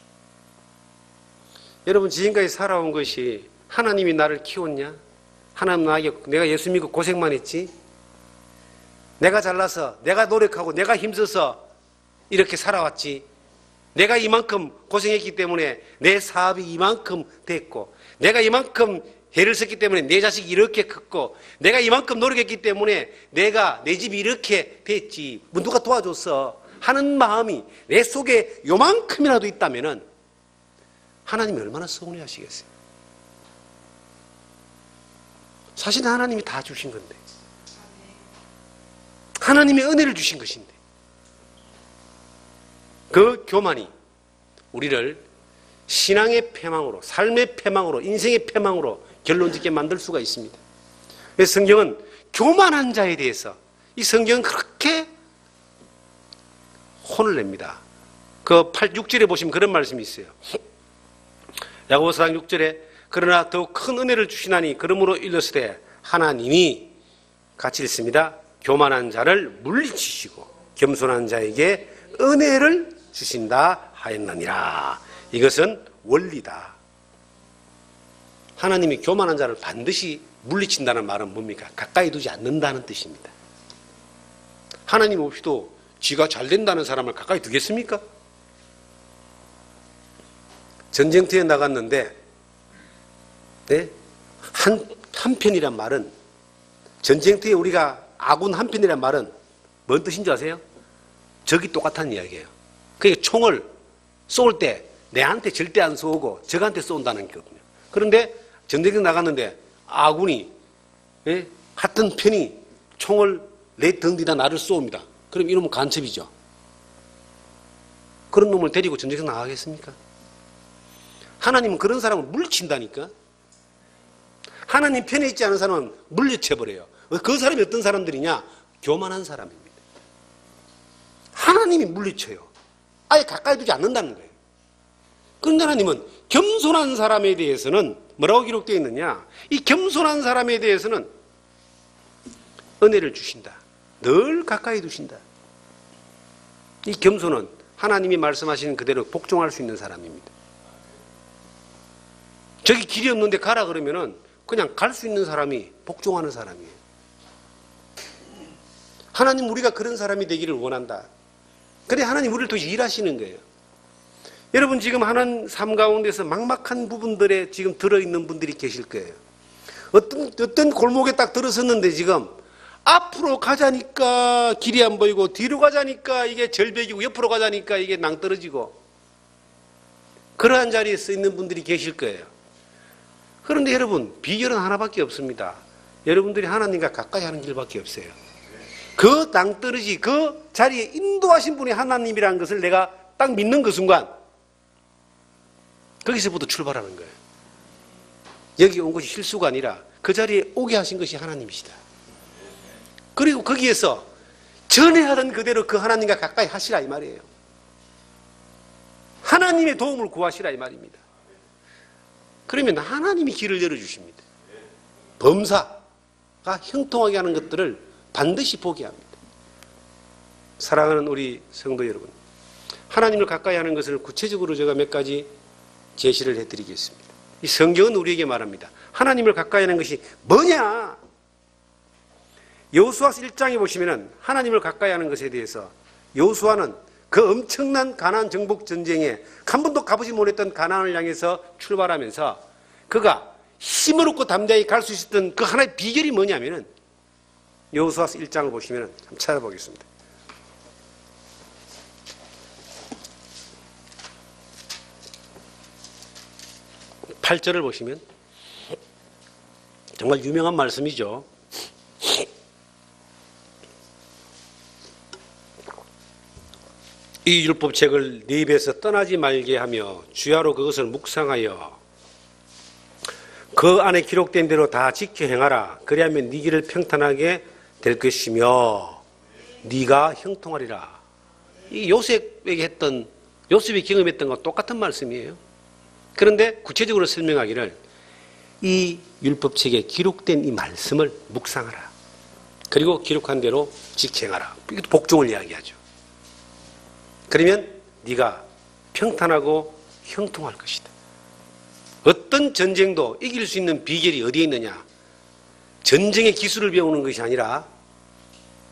[SPEAKER 1] 여러분, 지금까지 살아온 것이 하나님이 나를 키웠냐? 하나님 나에게, 내가 예수 믿고 고생만 했지? 내가 잘나서, 내가 노력하고, 내가 힘써서 이렇게 살아왔지? 내가 이만큼 고생했기 때문에 내 사업이 이만큼 됐고, 내가 이만큼 애를 썼기 때문에 내 자식이 이렇게 컸고, 내가 이만큼 노력했기 때문에 내가 내 집이 이렇게 됐지, 뭐 누가 도와줬어 하는 마음이 내 속에 요만큼이라도 있다면은 하나님이 얼마나 서운해 하시겠어요? 사실은 하나님이 다 주신 건데, 하나님의 은혜를 주신 것인데, 그 교만이 우리를 신앙의 패망으로, 삶의 패망으로, 인생의 패망으로 결론짓게 만들 수가 있습니다. 그래서 성경은 교만한 자에 대해서, 이 성경은 그렇게 혼을 냅니다. 그 6절에 보시면 그런 말씀이 있어요. 야고보서 6절에 그러나 더욱 큰 은혜를 주시나니 그러므로 일렀으되 하나님이 같이 읽습니다. 교만한 자를 물리치시고 겸손한 자에게 은혜를 주신다 하였느니라. 이것은 원리다. 하나님이 교만한 자를 반드시 물리친다는 말은 뭡니까? 가까이 두지 않는다는 뜻입니다. 하나님 없이도 지가 잘 된다는 사람을 가까이 두겠습니까? 전쟁터에 나갔는데, 네? 한편이란 말은, 전쟁터에 우리가 아군 한편이란 말은 뭔 뜻인지 아세요? 적이 똑같다는 이야기예요. 그러니까 총을 쏠 때 내한테 절대 안 쏘고 적한테 쏜다는 거거든요. 그런데 전쟁터에 나갔는데 아군이, 예? 같은 편이 총을 내 등 뒤다 나를 쏘옵니다. 그럼 이놈은 간첩이죠. 그런 놈을 데리고 전쟁터 나가겠습니까? 하나님은 그런 사람을 물리친다니까. 하나님 편에 있지 않은 사람은 물리쳐버려요. 그 사람이 어떤 사람들이냐? 교만한 사람입니다. 하나님이 물리쳐요. 아예 가까이 두지 않는다는 거예요. 그런데 하나님은 겸손한 사람에 대해서는 뭐라고 기록되어 있느냐? 이 겸손한 사람에 대해서는 은혜를 주신다. 늘 가까이 두신다. 이 겸손은 하나님이 말씀하시는 그대로 복종할 수 있는 사람입니다. 저기 길이 없는데 가라 그러면은 그냥 갈 수 있는 사람이 복종하는 사람이에요. 하나님 우리가 그런 사람이 되기를 원한다. 그래 하나님 우리를 통해서 일하시는 거예요. 여러분 지금 하나님 삶 가운데서 막막한 부분들에 지금 들어있는 분들이 계실 거예요. 어떤 골목에 딱 들어섰는데 지금 앞으로 가자니까 길이 안 보이고 뒤로 가자니까 이게 절벽이고 옆으로 가자니까 이게 낭떠러지고 그러한 자리에 서 있는 분들이 계실 거예요. 그런데 여러분 비결은 하나밖에 없습니다. 여러분들이 하나님과 가까이 하는 길밖에 없어요. 그 낭떠러지 그 자리에 인도하신 분이 하나님이라는 것을 내가 딱 믿는 그 순간 거기서부터 출발하는 거예요. 여기 온 것이 실수가 아니라 그 자리에 오게 하신 것이 하나님이시다. 그리고 거기에서 전에 하던 그대로 그 하나님과 가까이 하시라 이 말이에요. 하나님의 도움을 구하시라 이 말입니다. 그러면 하나님이 길을 열어주십니다. 범사가 형통하게 하는 것들을 반드시 보게 합니다. 사랑하는 우리 성도 여러분, 하나님을 가까이 하는 것을 구체적으로 제가 몇 가지 제시를 해드리겠습니다. 이 성경은 우리에게 말합니다. 하나님을 가까이 하는 것이 뭐냐? 여호수아서 1장에 보시면은 하나님을 가까이 하는 것에 대해서 여호수아는 그 엄청난 가나안 정복 전쟁에 한 번도 가보지 못했던 가나안을 향해서 출발하면서 그가 힘을 얻고 담대하게 갈 수 있었던 그 하나의 비결이 뭐냐면은 여호수아서 1장을 보시면은 한번 찾아보겠습니다. 8절을 보시면 정말 유명한 말씀이죠. 이 율법책을 네 입에서 떠나지 말게 하며 주야로 그것을 묵상하여 그 안에 기록된 대로 다 지켜 행하라. 그리하면 네 길을 평탄하게 될 것이며 네가 형통하리라. 이 요셉에게 했던 요셉이 경험했던 것 똑같은 말씀이에요. 그런데 구체적으로 설명하기를 이 율법책에 기록된 이 말씀을 묵상하라. 그리고 기록한 대로 지켜행하라. 이것도 복종을 이야기하죠. 그러면 네가 평탄하고 형통할 것이다. 어떤 전쟁도 이길 수 있는 비결이 어디에 있느냐? 전쟁의 기술을 배우는 것이 아니라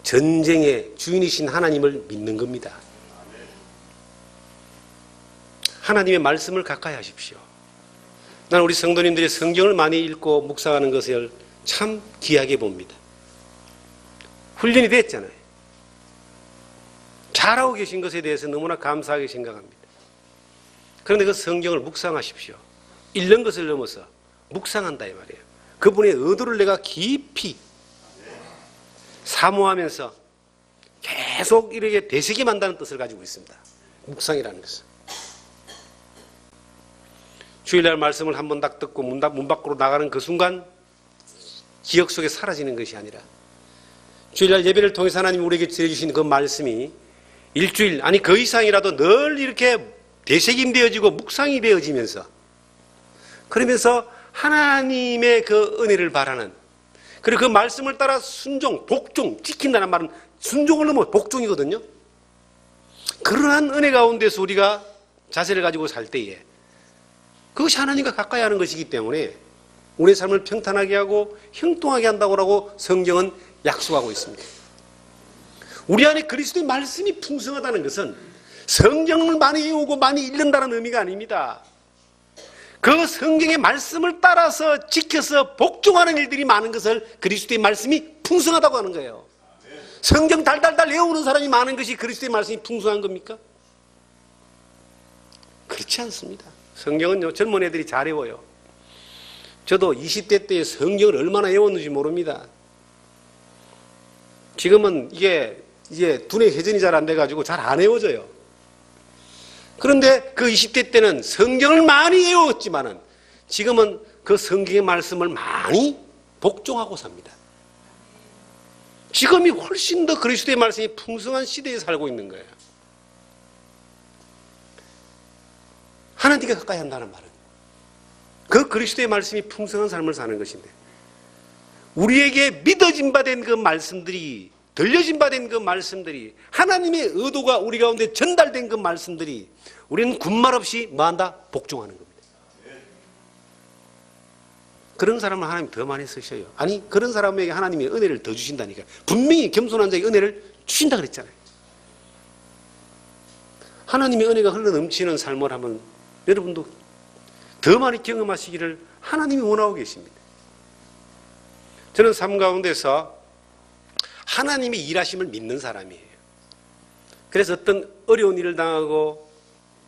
[SPEAKER 1] 전쟁의 주인이신 하나님을 믿는 겁니다. 하나님의 말씀을 가까이 하십시오. 나는 우리 성도님들이 성경을 많이 읽고 묵상하는 것을 참 귀하게 봅니다. 훈련이 됐잖아요. 잘하고 계신 것에 대해서 너무나 감사하게 생각합니다. 그런데 그 성경을 묵상하십시오. 읽는 것을 넘어서 묵상한다 이 말이에요. 그분의 의도를 내가 깊이 사모하면서 계속 이렇게 되새김한다는 뜻을 가지고 있습니다. 묵상이라는 것은. 주일날 말씀을 한 번 딱 듣고 문 밖으로 나가는 그 순간 기억 속에 사라지는 것이 아니라 주일날 예배를 통해서 하나님이 우리에게 들려주신 그 말씀이 일주일 아니 그 이상이라도 늘 이렇게 되새김되어지고 묵상이 되어지면서 그러면서 하나님의 그 은혜를 바라는 그리고 그 말씀을 따라 순종, 복종, 지킨다는 말은 순종을 넘어 복종이거든요. 그러한 은혜 가운데서 우리가 자세를 가지고 살 때에 그것이 하나님과 가까이 하는 것이기 때문에 우리의 삶을 평탄하게 하고 형통하게 한다고 성경은 약속하고 있습니다. 우리 안에 그리스도의 말씀이 풍성하다는 것은 성경을 많이 외우고 많이 읽는다는 의미가 아닙니다. 그 성경의 말씀을 따라서 지켜서 복종하는 일들이 많은 것을 그리스도의 말씀이 풍성하다고 하는 거예요. 성경 달달달 외우는 사람이 많은 것이 그리스도의 말씀이 풍성한 겁니까? 그렇지 않습니다. 성경은요, 젊은 애들이 잘 외워요. 저도 20대 때 성경을 얼마나 외웠는지 모릅니다. 지금은 이게 이제 두뇌 회전이 잘 안 돼가지고 잘 안 외워져요. 그런데 그 20대 때는 성경을 많이 외웠지만은 지금은 그 성경의 말씀을 많이 복종하고 삽니다. 지금이 훨씬 더 그리스도의 말씀이 풍성한 시대에 살고 있는 거예요. 하나님과 가까이 한다는 말은 그 그리스도의 말씀이 풍성한 삶을 사는 것인데 우리에게 믿어진 바 된 그 말씀들이 들려진 바 된 그 말씀들이 하나님의 의도가 우리 가운데 전달된 그 말씀들이 우리는 군말 없이 뭐한다? 복종하는 겁니다. 그런 사람을 하나님이 더 많이 쓰셔요. 아니, 그런 사람에게 하나님이 은혜를 더 주신다니까. 분명히 겸손한 자에게 은혜를 주신다 그랬잖아요. 하나님의 은혜가 흘러넘치는 삶을 하면 여러분도 더 많이 경험하시기를 하나님이 원하고 계십니다. 저는 삶 가운데서 하나님의 일하심을 믿는 사람이에요. 그래서 어떤 어려운 일을 당하고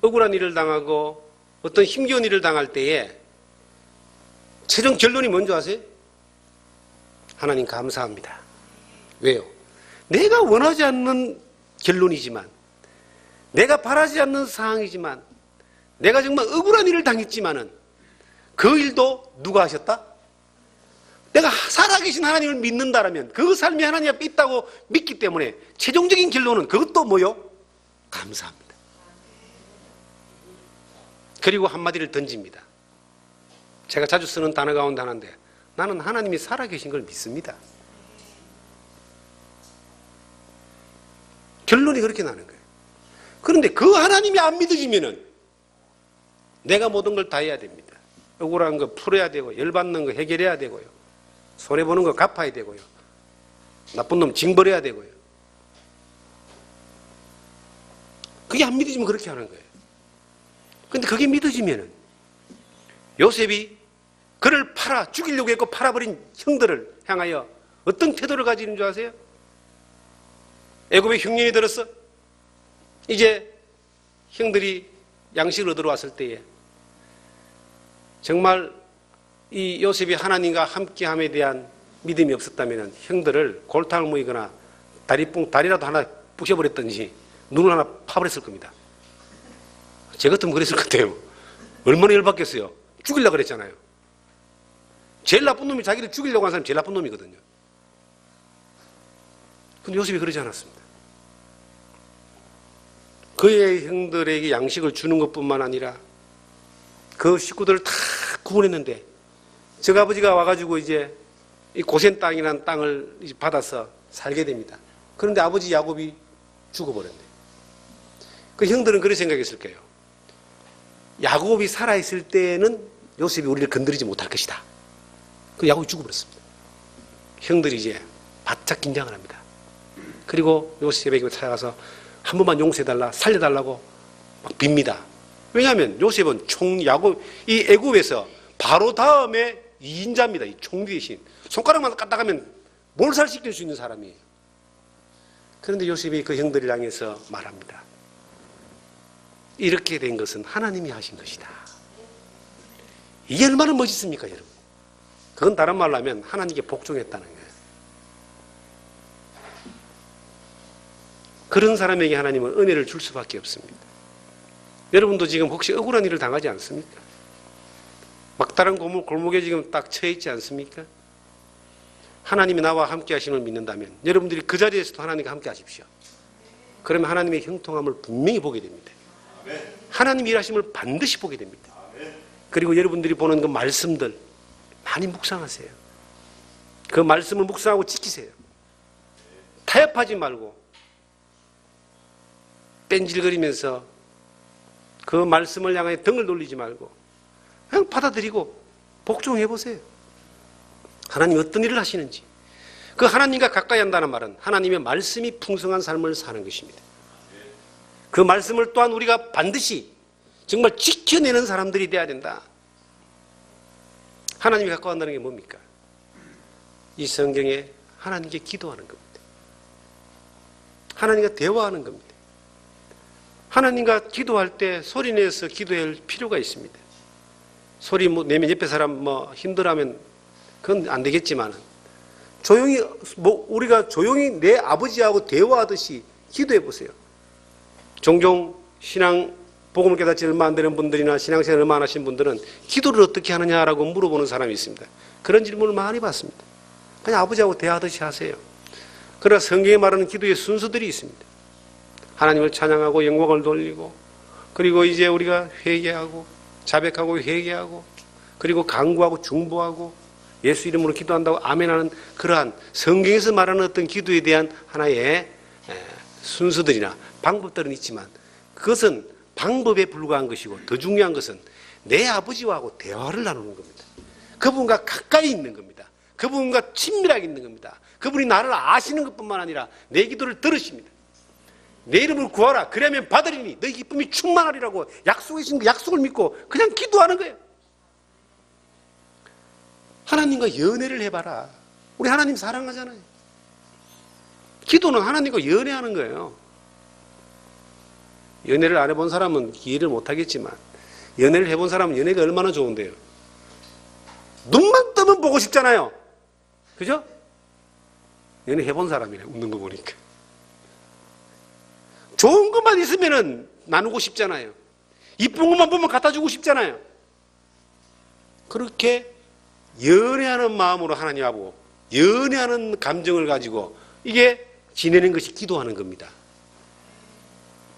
[SPEAKER 1] 억울한 일을 당하고 어떤 힘겨운 일을 당할 때에 최종 결론이 뭔지 아세요? 하나님 감사합니다. 왜요? 내가 원하지 않는 결론이지만, 내가 바라지 않는 상황이지만, 내가 정말 억울한 일을 당했지만은 그 일도 누가 하셨다? 내가 살아계신 하나님을 믿는다라면, 그 삶이 하나님 앞에 있다고 믿기 때문에 최종적인 결론은 그것도 뭐요? 감사합니다. 그리고 한마디를 던집니다. 제가 자주 쓰는 단어 가운데 하나인데, 나는 하나님이 살아계신 걸 믿습니다. 결론이 그렇게 나는 거예요. 그런데 그 하나님이 안 믿어지면은 내가 모든 걸 다 해야 됩니다. 억울한 거 풀어야 되고, 열받는 거 해결해야 되고요, 손해보는 거 갚아야 되고요, 나쁜 놈 징벌해야 되고요. 그게 안 믿어지면 그렇게 하는 거예요. 그런데 그게 믿어지면은 요셉이 그를 팔아 죽이려고 했고 팔아버린 형들을 향하여 어떤 태도를 가지는 줄 아세요? 애굽의 흉년이 들었어. 이제 형들이 양식을 얻으러 왔을 때에 정말 이 요셉이 하나님과 함께함에 대한 믿음이 없었다면 형들을 골탕을 먹이거나 다리라도 하나 부셔버렸든지 눈을 하나 파버렸을 겁니다. 제 같으면 그랬을 것 같아요. 얼마나 열받겠어요. 죽이려고 그랬잖아요. 제일 나쁜 놈이 자기를 죽이려고 한 사람이 제일 나쁜 놈이거든요. 근데 요셉이 그러지 않았습니다. 그의 형들에게 양식을 주는 것뿐만 아니라 그 식구들을 다 구원했는데, 저 아버지가 와가지고 이제 이 고센 땅이라는 땅을 이제 받아서 살게 됩니다. 그런데 아버지 야곱이 죽어버렸네. 그 형들은 그렇게 생각했을 거예요. 야곱이 살아있을 때는 요셉이 우리를 건드리지 못할 것이다. 그 야곱이 죽어버렸습니다. 형들이 이제 바짝 긴장을 합니다. 그리고 요셉에게 찾아가서 한 번만 용서해달라, 살려달라고 막 빕니다. 왜냐하면 요셉은 이 애굽에서 바로 다음에 2인자입니다. 이 총리 대신 손가락만 까딱하면 몰살시킬 수 있는 사람이에요. 그런데 요셉이 그 형들을 향해서 말합니다. 이렇게 된 것은 하나님이 하신 것이다. 이게 얼마나 멋있습니까, 여러분? 그건 다른 말로 하면 하나님께 복종했다는 거예요. 그런 사람에게 하나님은 은혜를 줄 수밖에 없습니다. 여러분도 지금 혹시 억울한 일을 당하지 않습니까? 막다른 골목에 지금 딱 처해 있지 않습니까? 하나님이 나와 함께 하심을 믿는다면 여러분들이 그 자리에서도 하나님과 함께 하십시오. 그러면 하나님의 형통함을 분명히 보게 됩니다. 하나님이 일하심을 반드시 보게 됩니다. 그리고 여러분들이 보는 그 말씀들 많이 묵상하세요. 그 말씀을 묵상하고 지키세요. 타협하지 말고 뺀질거리면서 그 말씀을 향해 등을 돌리지 말고 그냥 받아들이고 복종해보세요. 하나님이 어떤 일을 하시는지. 그 하나님과 가까이 한다는 말은 하나님의 말씀이 풍성한 삶을 사는 것입니다. 그 말씀을 또한 우리가 반드시 정말 지켜내는 사람들이 돼야 된다. 하나님이 가까워한다는 게 뭡니까? 이 성경에 하나님께 기도하는 겁니다. 하나님과 대화하는 겁니다. 하나님과 기도할 때 소리내서 기도할 필요가 있습니다. 소리 내면 옆에 사람 힘들어하면 그건 안 되겠지만 조용히 우리가 조용히 내 아버지하고 대화하듯이 기도해 보세요. 종종 신앙 복음을 깨닫지 얼마 안 되는 분들이나 신앙생활 얼마 안 하신 분들은 기도를 어떻게 하느냐라고 물어보는 사람이 있습니다. 그런 질문을 많이 받습니다. 그냥 아버지하고 대화하듯이 하세요. 그러나 성경에 말하는 기도의 순서들이 있습니다. 하나님을 찬양하고 영광을 돌리고, 그리고 이제 우리가 회개하고 자백하고 회개하고, 그리고 간구하고 중보하고 예수 이름으로 기도한다고 아멘하는 그러한 성경에서 말하는 어떤 기도에 대한 하나의 순서들이나 방법들은 있지만, 그것은 방법에 불과한 것이고 더 중요한 것은 내 아버지하고 대화를 나누는 겁니다. 그분과 가까이 있는 겁니다. 그분과 친밀하게 있는 겁니다. 그분이 나를 아시는 것뿐만 아니라 내 기도를 들으십니다. 내 이름을 구하라. 그러면 받으리니 너희 기쁨이 충만하리라고 약속하신 그 약속을 믿고 그냥 기도하는 거예요. 하나님과 연애를 해봐라. 우리 하나님 사랑하잖아요. 기도는 하나님과 연애하는 거예요. 연애를 안 해본 사람은 이해를 못하겠지만 연애를 해본 사람은 연애가 얼마나 좋은데요. 눈만 뜨면 보고 싶잖아요. 그죠? 연애 해본 사람이네, 웃는 거 보니까. 좋은 것만 있으면 나누고 싶잖아요. 이쁜 것만 보면 갖다 주고 싶잖아요. 그렇게 연애하는 마음으로 하나님하고 연애하는 감정을 가지고 이게 지내는 것이 기도하는 겁니다.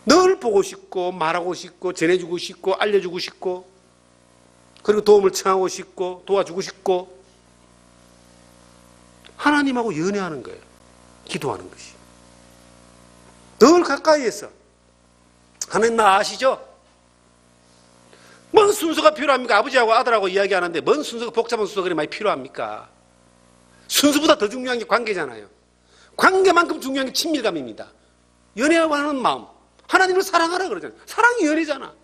[SPEAKER 1] 늘 보고 싶고 말하고 싶고 전해주고 싶고 알려주고 싶고 그리고 도움을 청하고 싶고 도와주고 싶고 하나님하고 연애하는 거예요. 기도하는 것이. 늘 가까이에서 하나님 나 아시죠? 뭔 순서가 필요합니까? 아버지하고 아들하고 이야기하는데 뭔 순서가 복잡한 순서가 그리 많이 필요합니까? 순서보다 더 중요한 게 관계잖아요. 관계만큼 중요한 게 친밀감입니다. 연애하는 마음. 하나님을 사랑하라 그러잖아요. 사랑이 연애잖아.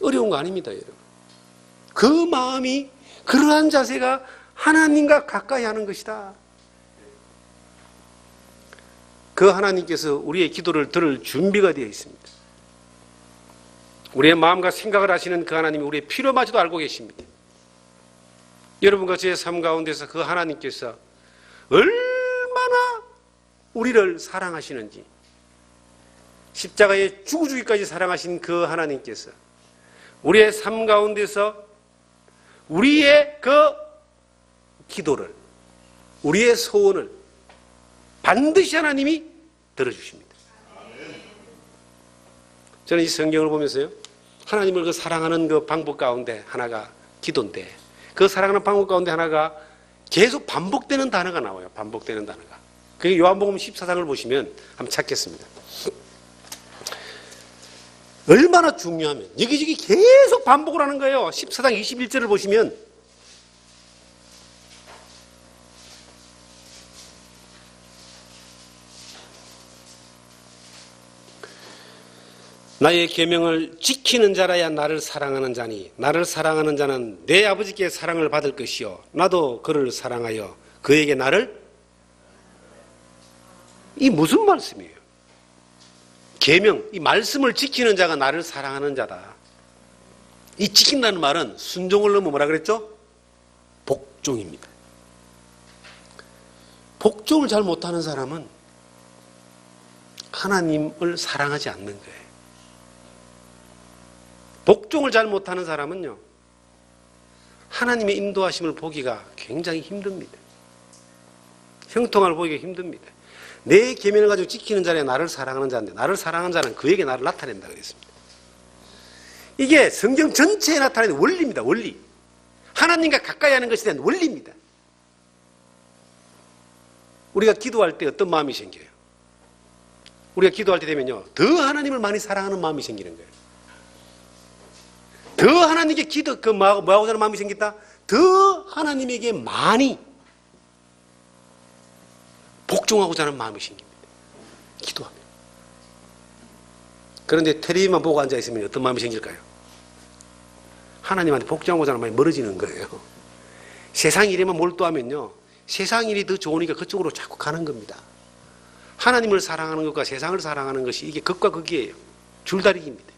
[SPEAKER 1] 어려운 거 아닙니다, 여러분. 그 마음이 그러한 자세가 하나님과 가까이 하는 것이다. 그 하나님께서 우리의 기도를 들을 준비가 되어 있습니다. 우리의 마음과 생각을 하시는 그 하나님이 우리의 필요마저도 알고 계십니다. 여러분과 제 삶 가운데서 그 하나님께서 얼마나 우리를 사랑하시는지, 십자가에 죽어주기까지 사랑하신 그 하나님께서 우리의 삶 가운데서 우리의 그 기도를, 우리의 소원을 반드시 하나님이 들어주십니다. 저는 이 성경을 보면서요, 하나님을 그 사랑하는 그 방법 가운데 하나가 기도인데, 그 사랑하는 방법 가운데 하나가 계속 반복되는 단어가 나와요. 반복되는 단어가. 그게 요한복음 14장을 보시면 한번 찾겠습니다. 얼마나 중요하면 여기저기 계속 반복을 하는 거예요. 14장 21절을 보시면 나의 계명을 지키는 자라야 나를 사랑하는 자니 나를 사랑하는 자는 내 아버지께 사랑을 받을 것이요 나도 그를 사랑하여 그에게 나를. 이 무슨 말씀이에요? 계명, 이 말씀을 지키는 자가 나를 사랑하는 자다. 이 지킨다는 말은 순종을 넘어 뭐라 그랬죠? 복종입니다. 복종을 잘 못하는 사람은 하나님을 사랑하지 않는 거예요. 복종을 잘 못하는 사람은요, 하나님의 인도하심을 보기가 굉장히 힘듭니다. 형통함을 보기가 힘듭니다. 내 계명을 가지고 지키는 자는 나를 사랑하는 자인데 나를 사랑하는 자는 그에게 나를 나타낸다 그랬습니다. 이게 성경 전체에 나타나는 원리입니다. 원리. 하나님과 가까이 하는 것에 대한 원리입니다. 우리가 기도할 때 어떤 마음이 생겨요? 우리가 기도할 때 되면요, 더 하나님을 많이 사랑하는 마음이 생기는 거예요. 더 하나님께 뭐하고자 하는 마음이 생긴다? 더 하나님에게 많이 복종하고자 하는 마음이 생깁니다. 기도하면. 그런데 텔레비만 보고 앉아있으면 어떤 마음이 생길까요? 하나님한테 복종하고자 하는 마음이 멀어지는 거예요. 세상 일에만 몰두하면요, 세상 일이 더 좋으니까 그쪽으로 자꾸 가는 겁니다. 하나님을 사랑하는 것과 세상을 사랑하는 것이 이게 극과 극이에요. 줄다리기입니다.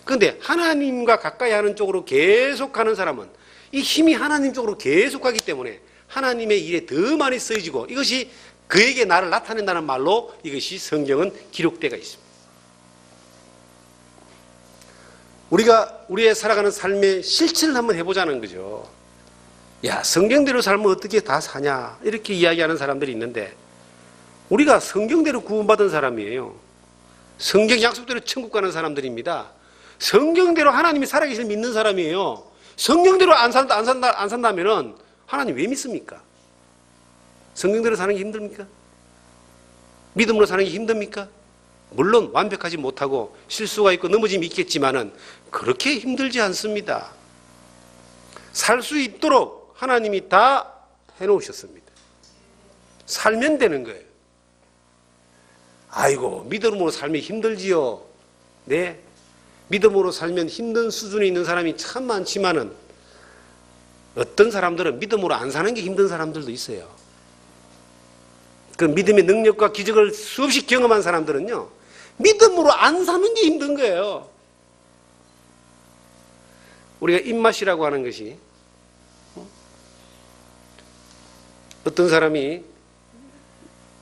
[SPEAKER 1] 그런데 하나님과 가까이 하는 쪽으로 계속 가는 사람은 이 힘이 하나님 쪽으로 계속 가기 때문에 하나님의 일에 더 많이 쓰여지고 이것이 그에게 나를 나타낸다는 말로 이것이 성경은 기록되어 있습니다. 우리가 우리의 살아가는 삶의 실천을 한번 해보자는 거죠. 야, 성경대로 살면 어떻게 다 사냐 이렇게 이야기하는 사람들이 있는데 우리가 성경대로 구원받은 사람이에요. 성경 약속대로 천국 가는 사람들입니다. 성경대로 하나님이 살아계실 믿는 사람이에요. 성경대로 안 산다면은 하나님 왜 믿습니까? 성경대로 사는 게 힘듭니까? 믿음으로 사는 게 힘듭니까? 물론 완벽하지 못하고 실수가 있고 넘어짐이 있겠지만은 그렇게 힘들지 않습니다. 살 수 있도록 하나님이 다 해놓으셨습니다. 살면 되는 거예요. 아이고, 믿음으로 살면 힘들지요. 네. 믿음으로 살면 힘든 수준에 있는 사람이 참 많지만은 어떤 사람들은 믿음으로 안 사는 게 힘든 사람들도 있어요. 그 믿음의 능력과 기적을 수없이 경험한 사람들은요, 믿음으로 안 사는 게 힘든 거예요. 우리가 입맛이라고 하는 것이, 어떤 사람이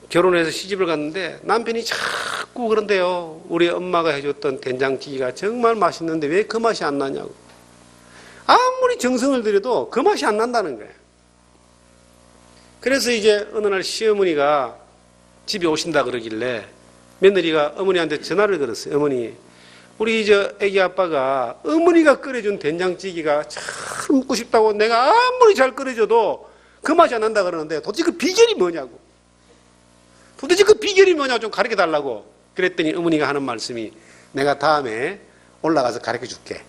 [SPEAKER 1] 결혼해서 시집을 갔는데 남편이 자꾸 그런데요, 우리 엄마가 해줬던 된장찌개가 정말 맛있는데 왜 그 맛이 안 나냐고. 아무리 정성을 들여도 그 맛이 안 난다는 거예요. 그래서 이제 어느 날 시어머니가 집에 오신다 그러길래 며느리가 어머니한테 전화를 걸었어요. 어머니, 우리 애기 아빠가 어머니가 끓여준 된장찌개가 참 먹고 싶다고 내가 아무리 잘 끓여줘도 그 맛이 안 난다 그러는데 도대체 그 비결이 뭐냐고. 도대체 그 비결이 뭐냐고 좀 가르쳐 달라고. 그랬더니 어머니가 하는 말씀이, 내가 다음에 올라가서 가르쳐 줄게.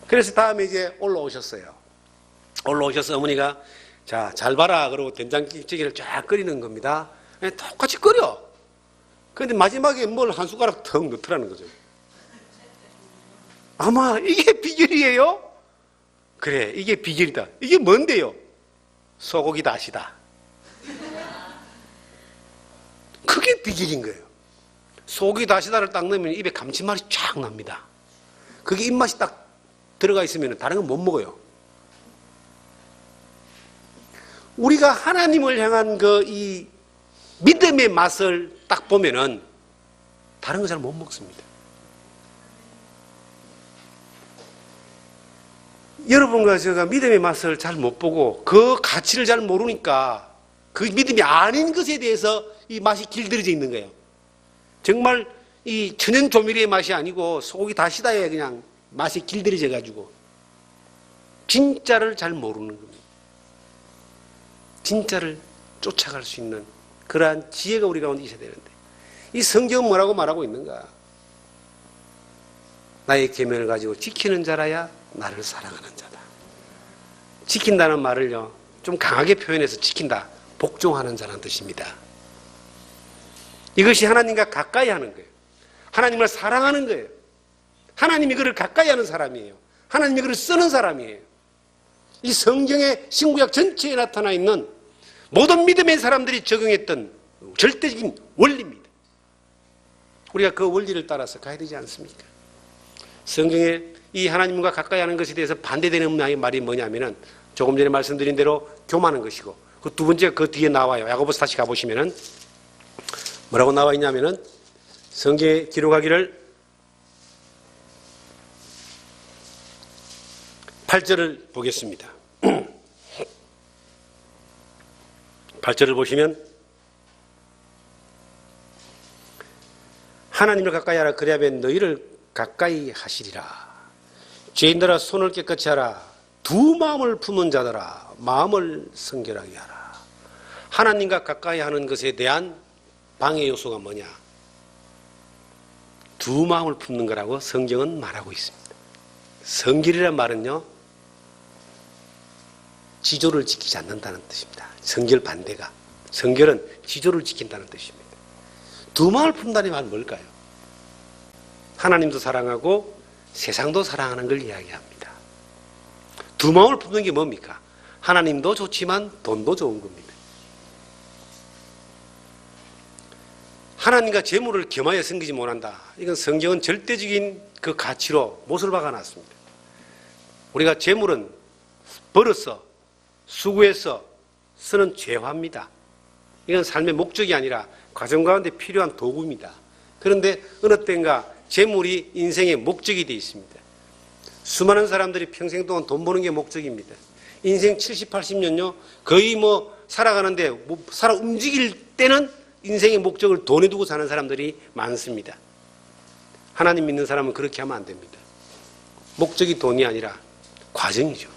[SPEAKER 1] 그래서 다음에 이제 올라오셨어요. 올라오셔서 어머니가, 자, 잘 봐라. 그러고 된장찌개를 쫙 끓이는 겁니다. 똑같이 끓여. 그런데 마지막에 뭘 한 숟가락 턱 넣더라는 거죠. 아마 이게 비결이에요? 그래, 이게 비결이다. 이게 뭔데요? 소고기 다시다. 그게 비결인 거예요. 소고기 다시다를 딱 넣으면 입에 감칠맛이 쫙 납니다. 그게 입맛이 딱 들어가 있으면 다른 건 못 먹어요. 우리가 하나님을 향한 이 믿음의 맛을 딱 보면은 다른 거 잘 못 먹습니다. 여러분과 제가 믿음의 맛을 잘 못 보고 그 가치를 잘 모르니까 그 믿음이 아닌 것에 대해서 이 맛이 길들여져 있는 거예요. 정말 이 천연 조미료의 맛이 아니고 소고기 다시다에 그냥 맛이 길들여져 가지고 진짜를 잘 모르는 겁니다. 진짜를 쫓아갈 수 있는 그러한 지혜가 우리 가운데 있어야 되는데, 이 성경은 뭐라고 말하고 있는가? 나의 계명을 가지고 지키는 자라야 나를 사랑하는 자다. 지킨다는 말을요, 좀 강하게 표현해서 지킨다, 복종하는 자라는 뜻입니다. 이것이 하나님과 가까이 하는 거예요. 하나님을 사랑하는 거예요. 하나님이 그를 가까이 하는 사람이에요. 하나님이 그를 쓰는 사람이에요. 이 성경의 신구약 전체에 나타나 있는 모든 믿음의 사람들이 적용했던 절대적인 원리입니다. 우리가 그 원리를 따라서 가야 되지 않습니까? 성경에 이 하나님과 가까이 하는 것에 대해서 반대되는 말이 뭐냐면은 조금 전에 말씀드린 대로 교만한 것이고, 그 두 번째 그 뒤에 나와요. 야고보서 다시 가보시면은 뭐라고 나와 있냐면은 성경에 기록하기를 8절을 보겠습니다. 8절을 보시면 하나님을 가까이 하라. 그리하면 너희를 가까이 하시리라. 죄인들아 손을 깨끗이 하라. 두 마음을 품은 자들아 마음을 성결하게 하라. 하나님과 가까이 하는 것에 대한 방해 요소가 뭐냐? 두 마음을 품는 거라고 성경은 말하고 있습니다. 성결이란 말은요, 지조를 지키지 않는다는 뜻입니다. 성결 반대가. 성결은 지조를 지킨다는 뜻입니다. 두 마음을 품다는 말은 뭘까요? 하나님도 사랑하고 세상도 사랑하는 걸 이야기합니다. 두 마음을 품는 게 뭡니까? 하나님도 좋지만 돈도 좋은 겁니다. 하나님과 재물을 겸하여 섬기지 못한다. 이건 성경은 절대적인 그 가치로 못을 박아놨습니다. 우리가 재물은 벌어서 수고해서 쓰는 재화입니다. 이건 삶의 목적이 아니라 과정 가운데 필요한 도구입니다. 그런데 어느 때인가 재물이 인생의 목적이 되어 있습니다. 수많은 사람들이 평생 동안 돈 버는 게 목적입니다. 인생 70, 80년요 거의 살아가는데 살아 움직일 때는 인생의 목적을 돈에 두고 사는 사람들이 많습니다. 하나님 믿는 사람은 그렇게 하면 안 됩니다. 목적이 돈이 아니라 과정이죠.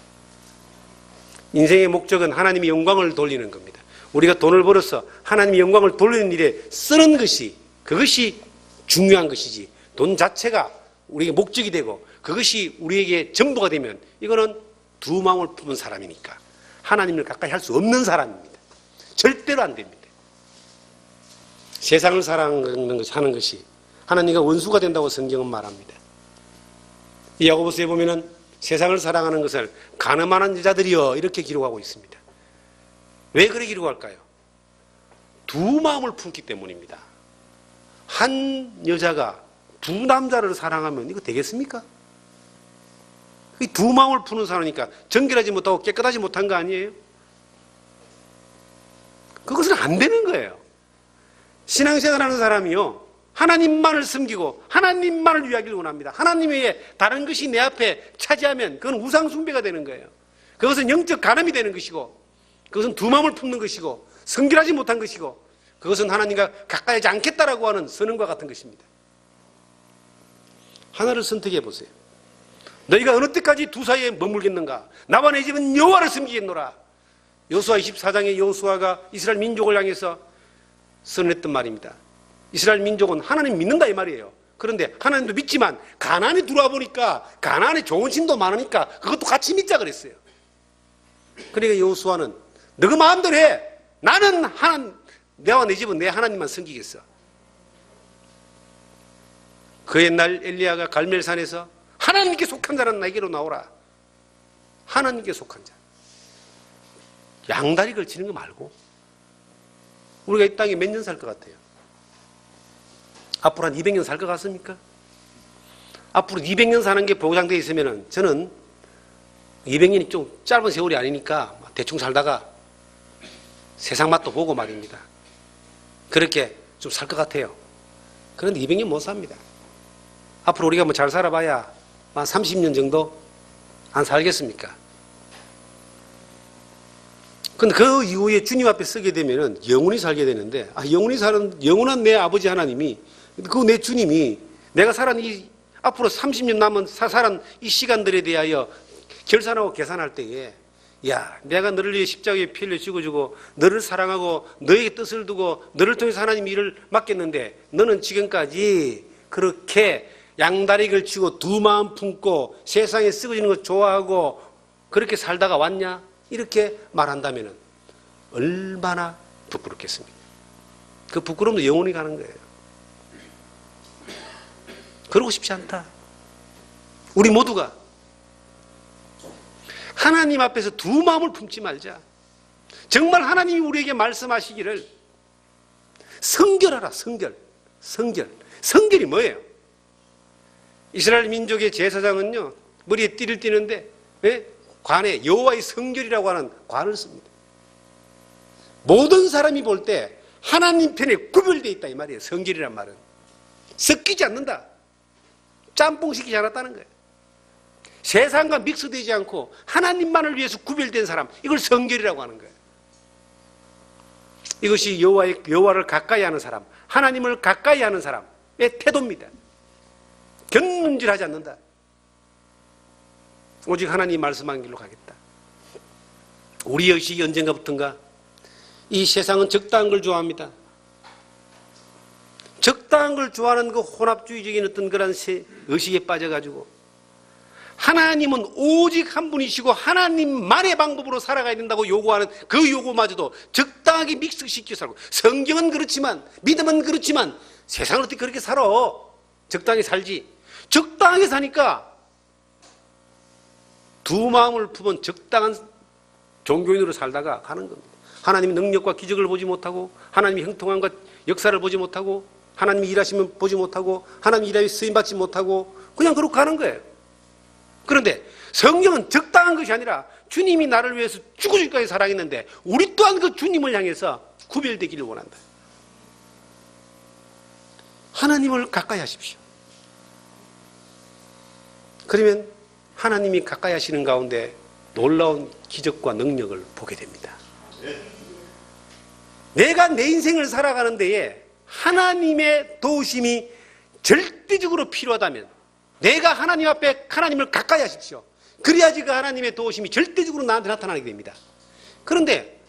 [SPEAKER 1] 인생의 목적은 하나님의 영광을 돌리는 겁니다. 우리가 돈을 벌어서 하나님의 영광을 돌리는 일에 쓰는 것이, 그것이 중요한 것이지 돈 자체가 우리에게 목적이 되고 그것이 우리에게 전부가 되면 이거는 두 마음을 품은 사람이니까 하나님을 가까이 할 수 없는 사람입니다. 절대로 안 됩니다. 세상을 사랑하는 것이 하나님과 원수가 된다고 성경은 말합니다. 이 야고보서에 보면은 세상을 사랑하는 것을 가늠하는 여자들이여 이렇게 기록하고 있습니다. 왜 그렇게 기록할까요? 두 마음을 품기 때문입니다. 한 여자가 두 남자를 사랑하면 이거 되겠습니까? 이 두 마음을 푸는 사람이니까 정결하지 못하고 깨끗하지 못한 거 아니에요? 그것은 안 되는 거예요. 신앙생활하는 사람이요, 하나님만을 섬기고 하나님만을 위하기를 원합니다. 하나님 외에 다른 것이 내 앞에 차지하면 그건 우상숭배가 되는 거예요. 그것은 영적 간음이 되는 것이고 그것은 두 마음을 품는 것이고 성결하지 못한 것이고 그것은 하나님과 가까이 하지 않겠다라고 하는 선언과 같은 것입니다. 하나를 선택해 보세요. 너희가 어느 때까지 두 사이에 머물겠는가? 나와 내 집은 여호와를 섬기겠노라. 여호수아 24장에 여호수아가 이스라엘 민족을 향해서 선언했던 말입니다. 이스라엘 민족은 하나님 믿는다 이 말이에요. 그런데 하나님도 믿지만 가나안에 들어와 보니까 가나안에 좋은 신도 많으니까 그것도 같이 믿자 그랬어요. 그러니까 여호수아는 너가 마음대로 해. 나는 내와 내 집은 내 하나님만 섬기겠어. 그 옛날 엘리야가 갈멜산에서 하나님께 속한 자는 나에게로 나오라. 하나님께 속한 자. 양다리 걸치는 거 말고 우리가 이 땅에 몇 년 살 것 같아요? 앞으로 한 200년 살 것 같습니까? 앞으로 200년 사는 게 보장되어 있으면 저는 200년이 좀 짧은 세월이 아니니까 대충 살다가 세상 맛도 보고 말입니다. 그렇게 좀 살 것 같아요. 그런데 200년 못 삽니다. 앞으로 우리가 뭐 잘 살아봐야 한 30년 정도 안 살겠습니까? 근데 그 이후에 주님 앞에 서게 되면은 영원히 살게 되는데, 영원한 내 아버지 하나님이, 그 내 주님이 내가 앞으로 30년 남은 살은 이 시간들에 대하여 결산하고 계산할 때에, 야, 내가 너를 위해 십자가에 피 흘려 죽어주고, 너를 사랑하고, 너에게 뜻을 두고, 너를 통해서 하나님 일을 맡겼는데, 너는 지금까지 그렇게 양다리 걸치고 두 마음 품고 세상에 쓰여지는 거 좋아하고 그렇게 살다가 왔냐? 이렇게 말한다면 얼마나 부끄럽겠습니까? 그 부끄러움도 영원히 가는 거예요. 그러고 싶지 않다. 우리 모두가 하나님 앞에서 두 마음을 품지 말자. 정말 하나님이 우리에게 말씀하시기를 성결하라. 성결이 뭐예요? 이스라엘 민족의 제사장은요, 머리에 띠를 띠는데, 관에 여호와의 성결이라고 하는 관을 씁니다. 모든 사람이 볼 때 하나님 편에 구별되어 있다 이 말이에요. 성결이란 말은 섞이지 않는다. 짬뽕시키지 않았다는 거예요. 세상과 믹스되지 않고 하나님만을 위해서 구별된 사람, 이걸 성결이라고 하는 거예요. 이것이 여호와를 가까이 하는 사람, 하나님을 가까이 하는 사람의 태도입니다. 견문질하지 않는다. 오직 하나님이 말씀한 길로 가겠다. 우리 의식이 언젠가부턴가 이 세상은 적당한 걸 좋아합니다. 적당한 걸 좋아하는 그 혼합주의적인 어떤 그런 의식에 빠져가지고 하나님은 오직 한 분이시고 하나님만의 방법으로 살아가야 된다고 요구하는 그 요구마저도 적당하게 믹스시켜 살고, 성경은 그렇지만 믿음은 그렇지만 세상은 어떻게 그렇게 살아? 적당히 살지. 적당하게 사니까 두 마음을 품은 적당한 종교인으로 살다가 가는 겁니다. 하나님의 능력과 기적을 보지 못하고, 하나님의 형통함과 역사를 보지 못하고, 하나님이 일하시면 보지 못하고, 하나님이 일하여 쓰임받지 못하고, 그냥 그렇게 가는 거예요. 그런데 성경은 적당한 것이 아니라 주님이 나를 위해서 죽어줄까지 사랑했는데 우리 또한 그 주님을 향해서 구별되기를 원한다. 하나님을 가까이 하십시오. 그러면 하나님이 가까이 하시는 가운데 놀라운 기적과 능력을 보게 됩니다. 내가 내 인생을 살아가는 데에 하나님의 도우심이 절대적으로 필요하다면 내가 하나님 앞에 하나님을 가까이 하십시오. 그래야지 그 하나님의 도우심이 절대적으로 나한테 나타나게 됩니다. 그런데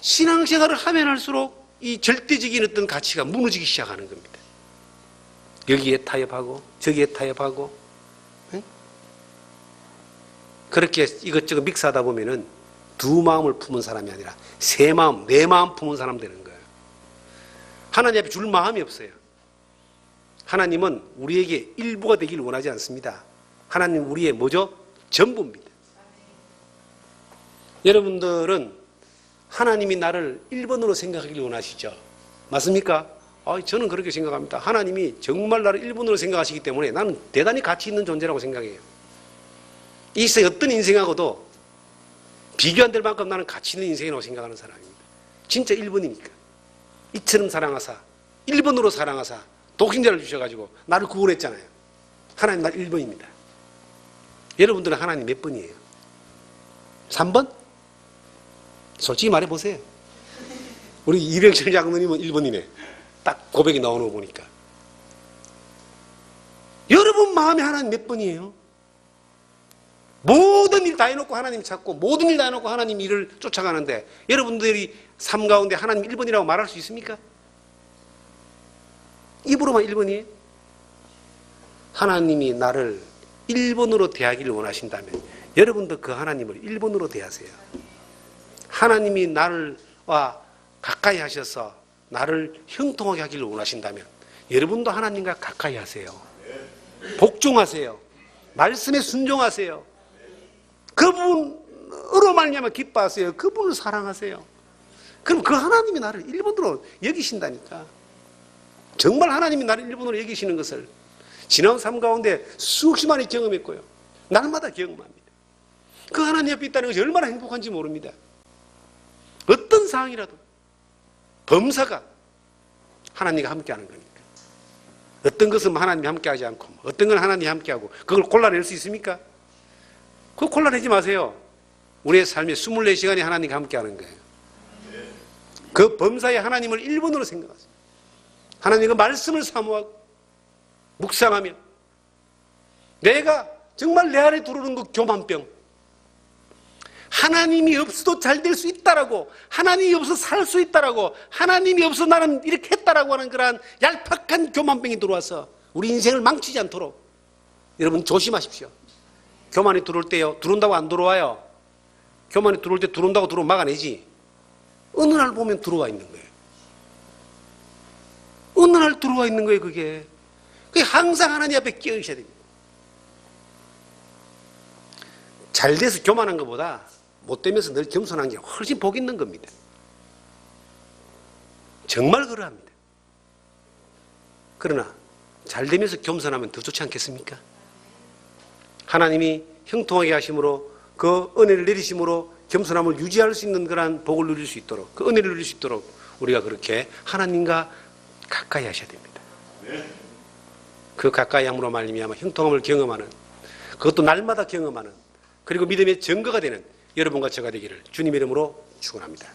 [SPEAKER 1] 신앙생활을 하면 할수록 이 절대적인 어떤 가치가 무너지기 시작하는 겁니다. 여기에 타협하고 저기에 타협하고, 응? 그렇게 이것저것 믹스하다 보면은 두 마음을 품은 사람이 아니라 세 마음, 네 마음 품은 사람 되는 거예요. 하나님 앞에 줄 마음이 없어요. 하나님은 우리에게 일부가 되기를 원하지 않습니다. 하나님 우리의 뭐죠? 전부입니다. 여러분들은 하나님이 나를 1번으로 생각하기를 원하시죠? 맞습니까? 저는 그렇게 생각합니다. 하나님이 정말 나를 1번으로 생각하시기 때문에 나는 대단히 가치 있는 존재라고 생각해요. 이 세상 어떤 인생하고도 비교 안 될 만큼 나는 가치 있는 인생이라고 생각하는 사람입니다. 진짜 1번이니까. 이처럼 사랑하사, 1번으로 사랑하사, 독생자를 주셔가지고 나를 구원했잖아요. 하나님 나 1번입니다. 여러분들은 하나님 몇 번이에요? 3번? 솔직히 말해보세요. 우리 이병철 장로님은 1번이네. 딱 고백이 나오는 거 보니까. 여러분 마음에 하나님 몇 번이에요? 모든 일 다 해놓고 하나님 찾고 모든 일 다 해놓고 하나님 일을 쫓아가는데 여러분들이 삶 가운데 하나님 1번이라고 말할 수 있습니까? 입으로만 1번이에요? 하나님이 나를 1번으로 대하기를 원하신다면 여러분도 그 하나님을 1번으로 대하세요. 하나님이 나와 가까이 하셔서 나를 형통하게 하기를 원하신다면 여러분도 하나님과 가까이 하세요. 복종하세요. 말씀에 순종하세요. 그분으로 말미암아 기뻐하세요. 그분을 사랑하세요. 그럼 그 하나님이 나를 1번으로 여기신다니까. 정말 하나님이 나를 1번으로 여기시는 것을 지난 삶 가운데 수없이 많이 경험했고요. 날마다 경험합니다. 그 하나님 옆에 있다는 것이 얼마나 행복한지 모릅니다. 어떤 상황이라도 범사가 하나님과 함께하는 거니까. 어떤 것은 하나님이 함께하지 않고 어떤 건 하나님이 함께하고 그걸 골라낼 수 있습니까? 그거 골라내지 마세요. 우리의 삶에 24시간이 하나님과 함께하는 거예요. 그 범사에 하나님을 1번으로 생각하세요. 하나님 그 말씀을 사모하고 묵상하며 내가 정말 내 안에 들어오는 그 교만병, 하나님이 없어도 잘 될 수 있다라고, 하나님이 없어서 살 수 있다라고, 하나님이 없어서 나는 이렇게 했다라고 하는 그러한 얄팍한 교만병이 들어와서 우리 인생을 망치지 않도록 여러분 조심하십시오. 교만이 들어올 때요, 들어온다고 안 들어와요. 교만이 들어올 때 들어온다고 들어오면 막아내지. 어느 날 보면 들어와 있는 거예요. 어느 날 들어와 있는 거예요, 그게. 그게 항상 하나님 앞에 끼어 있어야 됩니다. 잘 돼서 교만한 것보다 못되면서 늘 겸손한 게 훨씬 복 있는 겁니다. 정말 그러합니다. 그러나 잘 되면서 겸손하면 더 좋지 않겠습니까? 하나님이 형통하게 하심으로 그 은혜를 내리심으로 겸손함을 유지할 수 있는 그러한 복을 누릴 수 있도록, 그 은혜를 누릴 수 있도록 우리가 그렇게 하나님과 가까이 하셔야 됩니다. 그 가까이 함으로 말미암아 형통함을 경험하는, 그것도 날마다 경험하는, 그리고 믿음의 증거가 되는 여러분과 제가 되기를 주님 이름으로 축원합니다.